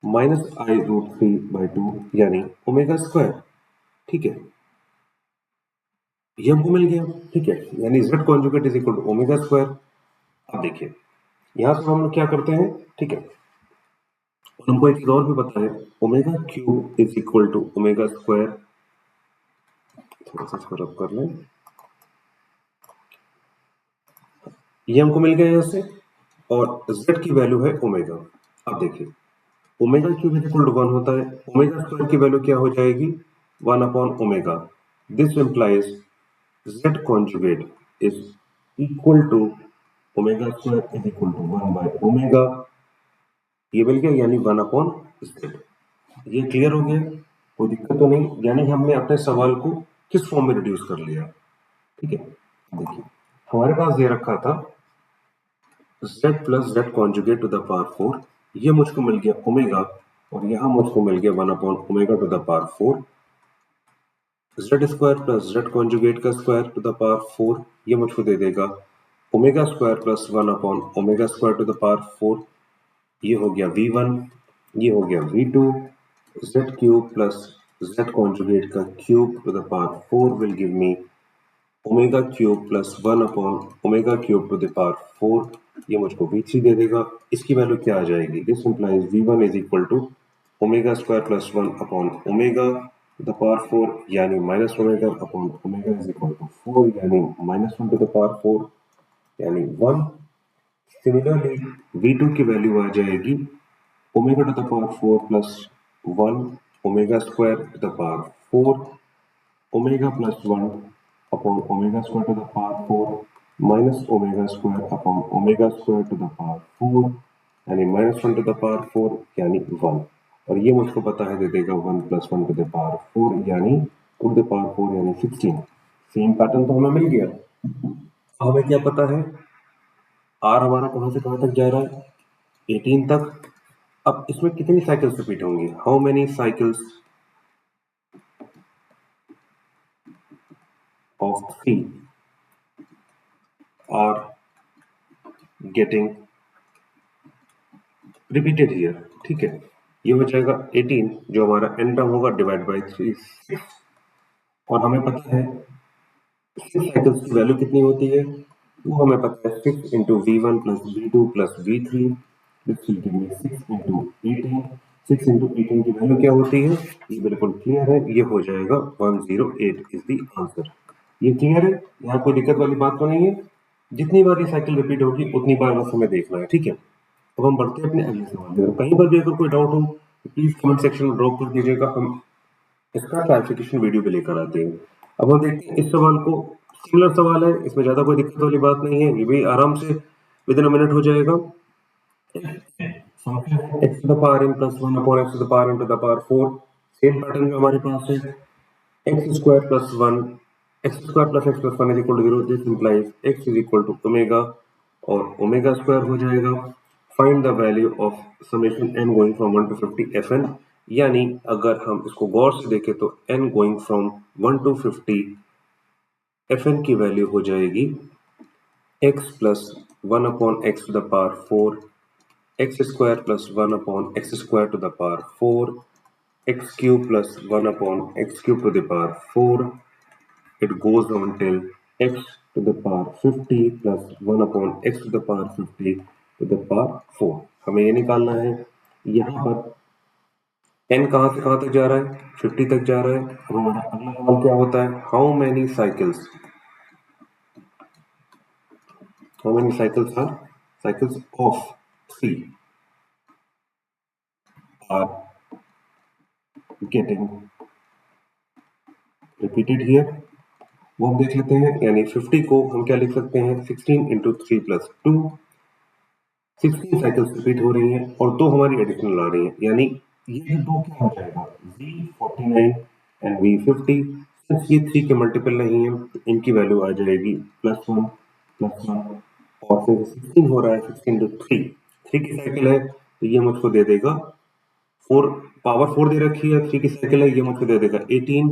माइनस आई रूट 3/2 यानी ओमेगा स्क्वायर ठीक है ये हमको मिल गया ठीक है यानी z conjugate is equal to omega square अब देखिए यहां से हम लोग क्या करते हैं ठीक है और हमको एक चीज और भी पता है omega cube is equal to omega square थोड़ा सा इसको रब कर लें ये हमको मिल गया यहाँ से और z की वैल्यू है ओमेगा अब देखिए omega cube is equal to 1 होता है ओमेगा स्क्वायर की वैल्यू क्या हो जाएगी 1/ओमेगा this implies z conjugate is equal to omega square is equal to 1/ओमेगा ये मिल गया यानी 1/z ये क्लियर हो गया कोई दिक्कत तो नहीं यानी हमने अपने सवाल को किस फॉर्म में रिड्यूस कर लिया ठीक है देखिए हमारे पास दे रखा था z plus z conjugate to the power 4 ये मुझको मिल गया ओमेगा और यहाँ मुझको मिल गया 1/ओमेगा to the power 4 z square plus z conjugate का स्क्वायर टू द पावर 4 ये मुझको दे देगा ओमेगा स्क्वायर प्लस 1/ओमेगा स्क्वायर टू द पावर 4 ये हो गया v1 ये हो गया v2 z cube plus z conjugate का cube to the power 4 will give me omega cube plus 1/ओमेगा क्यूब टू द पावर 4 ये मुझको v3 दे देगा इसकी वैल्यू क्या आ जाएगी this implies v1 is equal to omega square plus 1/ओमेगा टू द पावर 4 यानी minus omega upon omega is equal to 4 यानी -1 टू द पावर 4 यानी 1 सिमिलरली v2 की वैल्यू आ जाएगी omega to the power 4 plus 1 omega square to the power 4 omega plus 1 upon omega square to the power 4 minus omega square upon omega square to the power 4 यानी -1 to the power 4 यानी 1 और ये मुझको पता है दे देगा 1 प्लस 1 टू द पावर 4 यानी to the power 4 यानी 16 सेम पैटर्न तो हमें मिल गया अब हमें क्या पता है आर हमारा कहां से कहां तक जा रहा है 18 तक अब इसमें कितनी साइकिल्स रिपीट होंगी how many cycles of 3 are getting repeated here ठीक है ये हो जाएगा 18 जो हमारा n टर्म होगा डिवाइड बाय 3 और हमें पता है 6 साइकिल्स की वैल्यू कितनी होती है वो हमें पता है 6 into v1 plus v2 plus v3 this will give me 6 into 18 6 into 18 की वैल्यू क्या होती है ये बिल्कुल क्लियर है ये हो जाएगा 108 इज द आंसर ये क्लियर है यहाँ कोई दिक्कत वाली बात तो नहीं है जितनी बार ये साइकिल रिपीट होगी उतनी बार बस हमें देखना है ठीक है अब हम बढ़ते हैं अपने अगले सवाल में कहीं पर भी अगर कोई डाउट हो तो प्लीज कमेंट सेक्शन में ड्रॉप कर दीजिएगा हम इसका क्लैरिफिकेशन वीडियो भी लेकर आते हैं अब हम देखते हैं इस सवाल को सिमिलर सवाल है इसमें ज्यादा कोई दिक्कत वाली बात नहीं है ये भी आराम से विद इन अ मिनट हो जाएगा x to the power n plus 1 upon x to the power n to the power 4 same pattern जो हमारे पास है x square plus 1 x square plus x plus 1 is equal to 0 this implies x is equal to omega और omega square हो जाएगा find the value of summation n going from 1 to 50 fn यानी अगर हम इसको गौर से देखें तो n going from 1 to 50 fn की वैल्यू हो जाएगी x plus 1 upon x to the power 4 x square plus 1 upon x square to the power 4 x cube plus 1 upon x cube to the power 4 it goes on till x to the power 50 plus 1 upon x to the power 50 to the power 4 हमें ये निकालना है यहाँ पर n कहाँ से कहाँ तक जा रहा है 50 तक जा रहा है अब हमारा अगला सवाल क्या होता है how many cycles are cycles of 3 are getting repeated here, वो हम देख लेते हैं। यानी 50 को हम क्या लिख सकते हैं, 16 इंटू 3 प्लस 2, 16 साइकिल्स रिपीट हो रही हैं और दो हमारी एडिशनल आ रही हैं, यानी ये दो क्या हो जाएगा, V49 एंड V50। सिंस ये 3 के मल्टीपल नहीं है तो इनकी वैल्यू आ जाएगी +1 और फिर 16 हो रहा है, 16 इंटू 3 की साइकिल है तो ये मुझको दे देगा 4, पावर 4 दे रखी है, 3 की साइकिल है, ये मुझको दे देगा 18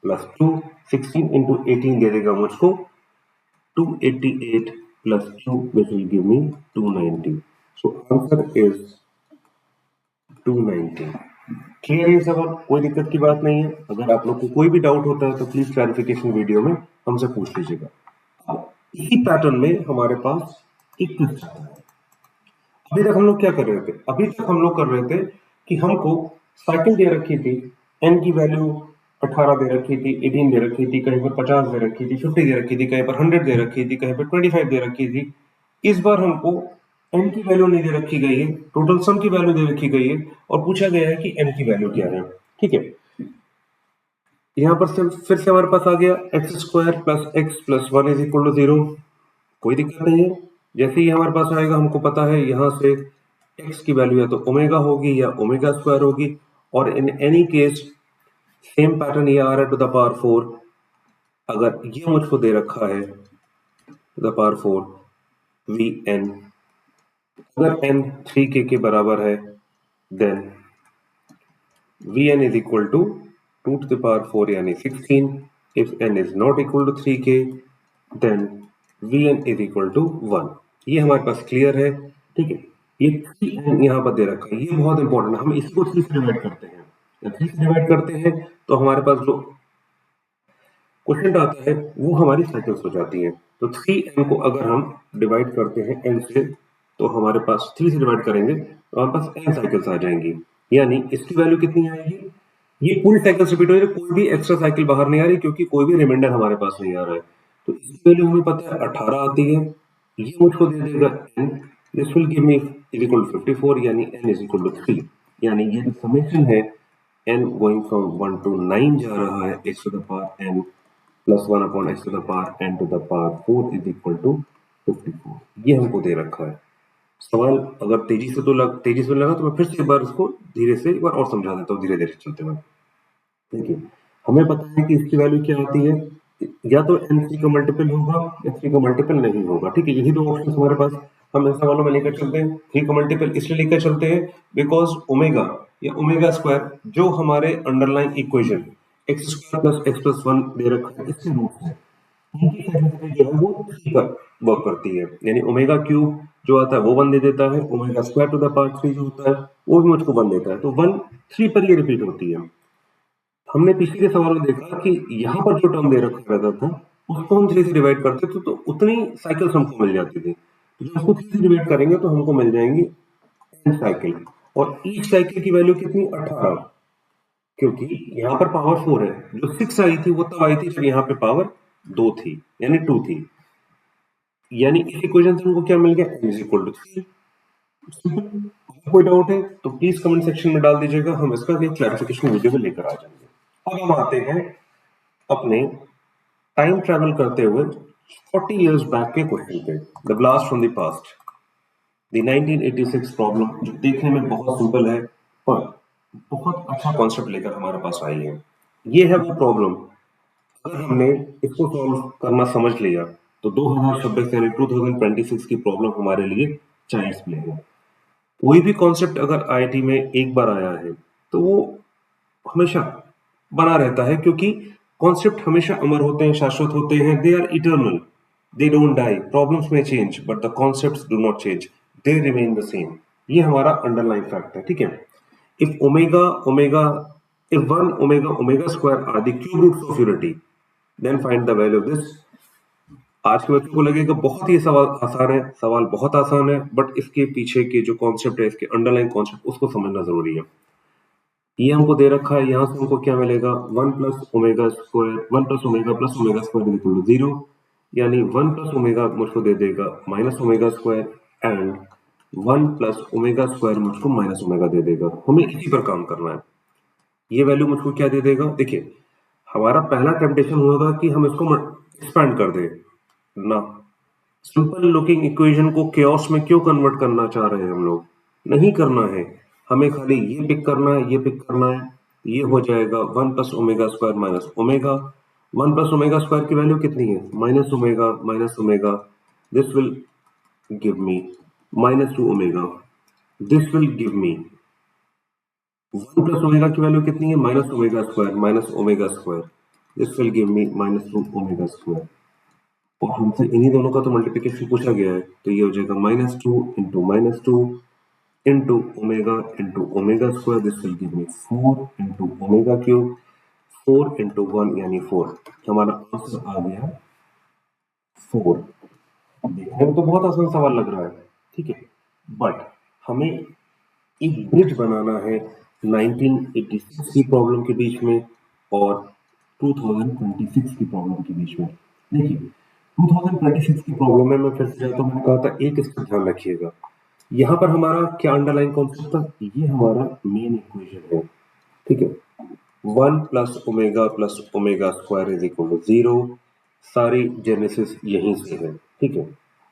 प्लस 2, 16 इंटू 18 दे देगा मुझको 288 plus 2, which will give me 290. So answer is 290. Clear है सवाल, कोई दिक्कत की बात नहीं है। अगर आप लोग को कोई भी डाउट होता है तो प्लीज क्लैरिफिकेशन वीडियो में हमसे पूछ लीजिएगा। अब इसी पैटर्न में हमारे पास एक क्वेश्चन आता है। अभी तक हम लोग क्या कर रहे थे, अभी तक हम लोग कर रहे थे कि हमको साइकिल दे रखी थी, n की वैल्यू 18 दे रखी थी, 18 दे रखी थी, कहीं पर 50 दे रखी थी, 50 दे रखी थी, कहीं पर 100 दे रखी थी, कहीं पर 25 दे रखी थी। इस बार हमको n की वैल्यू नहीं दे रखी गई है, टोटल सम की वैल्यू दे रखी गई है और पूछा गया है कि n की वैल्यू क्या है। ठीक है, यहाँ पर फिर से हमारे पास आ गया x² plus x plus 1 is equal to 0। कोई दिक्कत नहीं है, जैसे ही हमारे पास आएगा हमको पता है यहाँ से x की वैल्यू या तो ओमेगा होगी या ओमेगा स्क्वायर होगी, और in any case same pattern ये आ रहा है टू द पावर 4। अगर ये मुझको दे रखा है टू द पावर 4 Vn, अगर n 3k के बराबर है then Vn is equal to 2 to the power 4 यानी 16। If n is not equal to 3k then Vn is equal to 1। ये हमारे पास क्लियर है। ठीक है, ये 3n यहाँ पर दे रखा है, ये बहुत इंपॉर्टेंट है। हम इसको 3 से डिवाइड करते हैं, जब 3 से डिवाइड करते हैं तो हमारे पास जो क्वेश्चन आता है वो हमारी साइकिल्स हो जाती हैं। तो 3n को अगर हम डिवाइड करते हैं n से तो हमारे पास 3 से डिवाइड करेंगे तो हमारे पास n साइकिल्स आ जाएंगी, यानी इसकी वैल्यू कितनी आएगी, ये पूरी साइकिल्स रिपीट हो रही है, कोई भी एक्स्ट्रा साइकिल बाहर नहीं आ रही क्योंकि कोई भी रिमाइंडर हमारे पास नहीं आ रहा है। तो इसकी वैल्यू हमें पता है 18 आती है, ये मुझको दे देगा n, this will give me is equal to 54 यानी n इज इक्वल टू 3। यानी ये जो समेशन है n गोइंग फ्रॉम 1 to 9 जा रहा है x to the power n plus 1 upon x to the power n to the power 4 is equal to 54। ये हमको दे रखा है। सवाल अगर तेजी से लगा तो मैं फिर से एक बार इसको धीरे से एक बार और समझा देता हूँ, धीरे धीरे चलते हुए। देखिए, हमें पता है कि इसकी वैल्यू क्या आती है, या तो n3 का मल्टीपल होगा या 3 का मल्टीपल नहीं होगा। ठीक है, यही दो ऑप्शन हमारे पास हम इन सवालों में लेकर चलते हैं। 3 का मल्टीपल इसलिए लेकर चलते हैं बिकॉज ओमेगा या ओमेगा स्क्वायर जो हमारे underline equation x² plus x plus 1 दे रखा है इसके रूट है, उनकी कैपेसिटी जो है वो 3 पर वर्क करती है। यानी ओमेगा क्यूब जो आता है वो 1 दे देता है, omega square to the power 3 जो होता है वो भी मुझको 1 देता है, तो 1 3 पर ये रिपीट होती है। हमने पिछले के सवाल में देखा कि यहाँ पर जो टर्म दे रखा रहता था उसको हम 3 से डिवाइड करते थे तो उतनी साइकिल्स हमको मिल जाती थी। तो जब उसको 3 से डिवाइड करेंगे तो हमको मिल जाएंगी n साइकिल, और ईच साइकिल की वैल्यू कितनी, 18, क्योंकि यहाँ पर पावर 4 है। जो 6 आई थी वो तब आई थी जब यहाँ पे पावर 2 थी यानी 2 थी। यानी इस इक्वेशन से हमको क्या मिल गया, n इज इक्वल टू 3। कोई डाउट है तो प्लीज कमेंट सेक्शन में डाल दीजिएगा, हम इसका एक क्लैरिफिकेशन वीडियो में लेकर आ जाएंगे। अब हम आते हैं अपने टाइम ट्रैवल करते हुए 40 इयर्स बैक के क्वेश्चन पे, the blast from the past, the 1986 problem, जो देखने में बहुत सिंपल है पर बहुत अच्छा कॉन्सेप्ट लेकर हमारे पास आई है। ये है वो प्रॉब्लम, अगर हमने इसको सॉल्व करना समझ लिया तो 2026 यानी 2026 की प्रॉब्लम हमारे लिए चाइल्ड्स प्ले है। कोई भी कॉन्सेप्ट अगर आईआईटी में एक बार आया है तो वो हमेशा बना रहता है, क्योंकि कॉन्सेप्ट हमेशा अमर होते हैं, शाश्वत होते हैं, they are eternal, they don't die. Problems में change but the concepts do not change, they remain the same. ये हमारा अंडरलाइन फैक्ट है। ठीक है, if omega omega if 1 omega omega square are the cube roots of unity then find the value of this. आज के बच्चों को लगेगा बहुत ही सवाल आसान है, सवाल बहुत आसान है, बट इसके पीछे के जो कॉन्सेप्ट है, इसके अंडरलाइन कॉन्सेप्ट, उसको समझना जरूरी है। ये हमको दे रखा है, यहाँ से हमको क्या मिलेगा, 1 plus omega square, 1 plus omega square equal to 0, यानी 1 प्लस ओमेगा मुझको दे देगा minus omega square, and 1 plus omega square मुझको माइनस ओमेगा दे देगा। हमें इसी पर काम करना है। ये वैल्यू मुझको क्या दे देगा? देखिए, हमारा पहला टेम्पटेशन होगा कि हम इसको एक्सपैंड कर दें ना। सिंपल लुकिंग इक्वेशन को chaos में क्यों कन्वर्ट करना चाह रहे हैं हम लोग? नहीं करना है। हमें खाली ये पिक करना है, ये पिक करना है। ये हो जाएगा 1 plus omega square minus omega. 1 plus omega square की वैल्यू कितनी है? Minus omega. This will give me minus 2 omega. This will give me 1 plus omega की वैल्यू कितनी है? Minus omega square. This will give me minus 2 omega square. और हमसे इन्हीं दोनों का तो मल्टीप्लिकेशन पूछा गया है, तो ये हो जाएगा -2 into omega square. This will give me 4 into omega cube. 4 into 1 यानी 4। हमारा आंसर आ गया 4। देखने में तो बहुत आसान सवाल लग रहा है, ठीक है, बट हमें एक ब्रिज बनाना है 1986 की प्रॉब्लम के बीच में और 2026 की प्रॉब्लम के बीच में। देखिए, 2026 की प्रॉब्लम में मैं फिर से जाता हूं, मैंने कहा था एक इसका ध्यान रखिएगा। यहां पर हमारा क्या अंडरलाइन कॉन्सेप्ट था? ये हमारा मेन इक्वेशन है, ठीक है। 1 plus omega square is equal to 0। सारी जेनेसिस यहीं से है, ठीक है।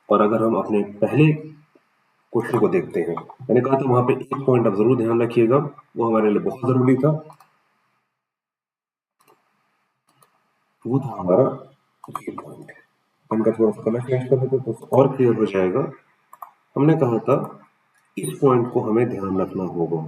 और अगर हम अपने पहले क्वेश्चन को देखते हैं, मैंने कहा था वहां पे एक पॉइंट आप जरूर ध्यान रखिएगा, वो हमारे लिए बहुत जरूरी था। वो था हमारा ये पॉइंट। इनका थोड़ा सा कलर चेंज कर देते तो और क्लियर हो जाएगा। हमने कहा था इस पॉइंट को हमें ध्यान रखना होगा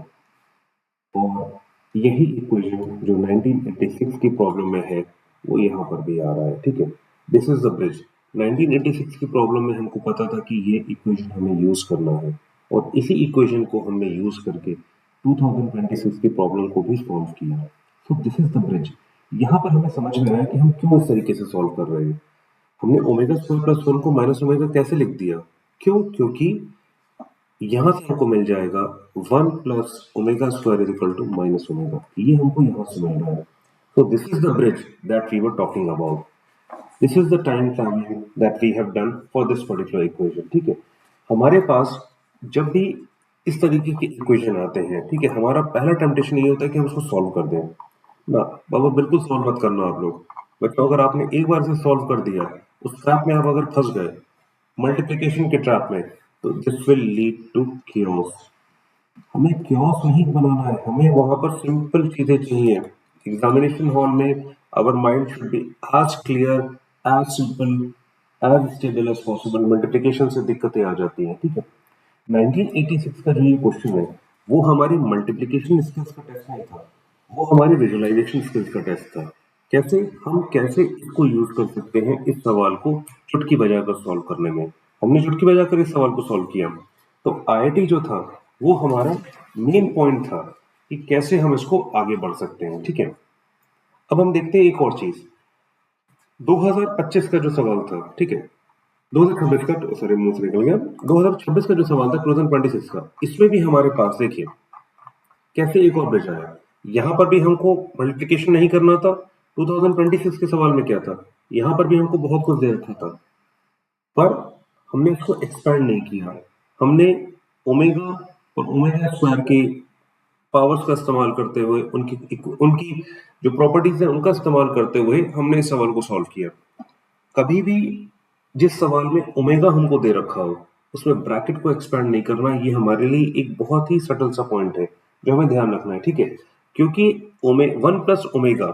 और यही इक्वेशन जो 1986 की प्रॉब्लम में है वो यहाँ पर भी आ रहा है, ठीक है। This is the bridge. 1986 की प्रॉब्लम में हमको पता था कि ये इक्वेशन हमें यूज करना है और इसी इक्वेशन को हमने यूज करके 2026 की प्रॉब्लम को भी सॉल्व किया। So this is the bridge. यहाँ पर हमें समझ में आया कि हम क्यों इस तरीके से सॉल्व कर रहे हैं। हमने ओमेगा स्क्वायर प्लस 1 को माइनस ओमेगा कैसे लिख दिया? क्यों? क्योंकि यहाँ से हमको मिल जाएगा 1 plus omega square is equal to minus omega. ये हमको यहाँ से मिल रहा है। So this is the bridge that we were talking about. This is the time traveling that we have done for this particular equation. ठीक है, हमारे पास जब भी इस तरीके के इक्वेशन आते हैं, ठीक है, हमारा पहला टेम्पटेशन ये होता है कि हम उसको सॉल्व कर दें ना। बाबा बिल्कुल सॉल्व मत करना आप लोग। बच्चों, अगर आपने एक बार से सॉल्व कर दिया, उस ट्रैप में आप अगर फंस गए, मल्टीप्लिकेशन के ट्रैप में, तो this will lead to chaos। हमें क्योस नहीं बनाना है, हमें वहां पर सिंपल चीजें चाहिए। एग्जामिनेशन हॉल में our mind should be as clear, as simple, as stable as possible. Multiplication से दिक्कतें आ जाती हैं, ठीक है। 1986 का जो ये क्वेश्चन है वो हमारी मल्टीप्लिकेशन स्किल्स का टेस्ट नहीं था, वो हमारी विजुअलाइजेशन स्किल्स का टेस्ट था। कैसे इसको यूज कर सकते हैं इस सवाल को चुटकी बजाकर सॉल्व करने में। हमने चुटकी बजाकर इस सवाल को सॉल्व किया। तो आईआईटी जो था वो हमारा मेन पॉइंट था कि कैसे हम इसको आगे बढ़ सकते हैं, ठीक है। अब हम देखते हैं एक और चीज। 2025 का जो सवाल था, ठीक है, 2026 का, सॉरी मुंह से निकल गया, 2026 का जो सवाल था 2026 का, इसमें भी हमारे पास देखिए कैसे एक और ब्रिज आया। यहां पर भी हमको मल्टीप्लिकेशन नहीं करना था। 2026 के सवाल में क्या था? यहां पर भी हमको बहुत कुछ दे रखा था, पर हमने इसको एक्सपैंड नहीं किया। हमने ओमेगा और ओमेगा स्क्वायर के पावर्स का इस्तेमाल करते हुए, उनकी जो प्रॉपर्टीज है उनका इस्तेमाल करते हुए हमने इस सवाल को सॉल्व किया। कभी भी जिस सवाल में ओमेगा हमको दे रखा हो उसमें ब्रैकेट को एक्सपैंड नहीं करना। ये हमारे लिए एक बहुत ही सटल सा पॉइंट है जो हमें ध्यान रखना है, ठीक है। क्योंकि 1 प्लस ओमेगा,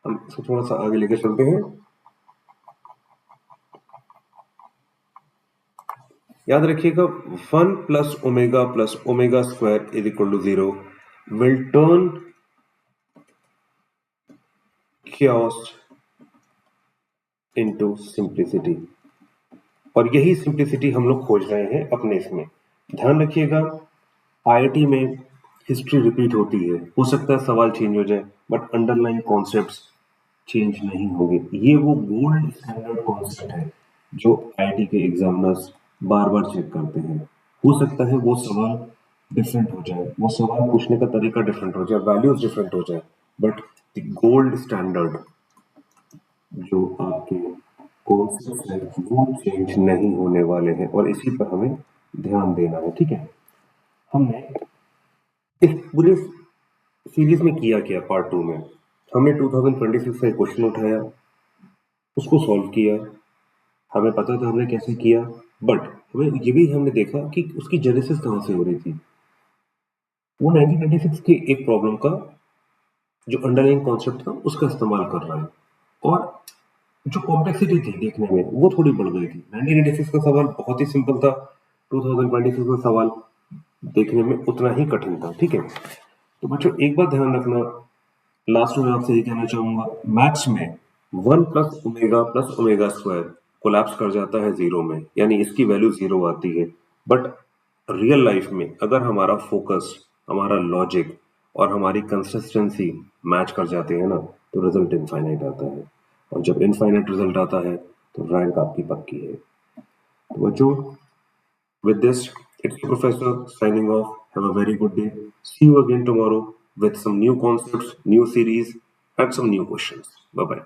हम इसको थोड़ा सा आगे लेकर चलते हैं। याद रखिएगा 1 plus omega square is equal to 0 will turn chaos into simplicity. और यही सिंप्लिसिटी हम लोग खोज रहे हैं अपने इसमें। ध्यान रखिएगा आईआईटी में हिस्ट्री रिपीट होती है, हो सकता है सवाल चेंज हो जाए बट अंडरलाइन कॉन्सेप्ट्स चेंज नहीं होंगे। ये वो गोल्ड स्टैंडर्ड कॉन्सेप्ट है जो आईआईटी के एग्जामिनर्स बार बार चेक करते हैं। हो सकता है वो सवाल डिफरेंट हो जाए, वो सवाल पूछने का तरीका डिफरेंट हो जाए, वैल्यूज डिफरेंट हो जाए, बट द गोल्ड स्टैंडर्ड जो आपके कोर्सेज हैं वो चेंज नहीं होने वाले हैं और इसी पर हमें ध्यान देना है, ठीक है। हमने इस पूरे सीरीज में किया क्या पार्ट 2 में, हमने 2026 से क्वेश्चन उठाया, उसको सॉल्व किया, हमें पता था हमने कैसे किया, बट हमें ये भी हमने देखा कि उसकी जेनेसिस कहाँ से हो रही थी। वो 1996 के एक प्रॉब्लम का जो अंडरलाइंग कॉन्सेप्ट था उसका इस्तेमाल कर रहा है, और जो कॉम्प्लेक्सिटी थी देखने में वो थोड़ी बढ़ गई थी। 1996 का सवाल बहुत ही सिंपल था, 2026 का सवाल देखने में उतना ही कठिन था। ठीक है, तो बच्चों एक बात ध्यान रखना, लास्ट में आपसे ये कहना चाहूंगा, मैथ्स में 1 + ओमेगा कोलैप्स कर जाता है जीरो में, यानी इसकी वैल्यू जीरो आती है। बट रियल लाइफ में अगर हमारा फोकस, हमारा लॉजिक और हमारी कंसिस्टेंसी मैच कर जाते हैं ना, तो रिजल्ट इनफाइनाइट आता है, और जब इनफाइनाइट रिजल्ट आता है तो रैंक आपकी पक्की है। तो बच्चों, with this, it's your professor signing off. Have a very good day. See you again tomorrow with some new concepts, new series, and some new questions. Bye bye.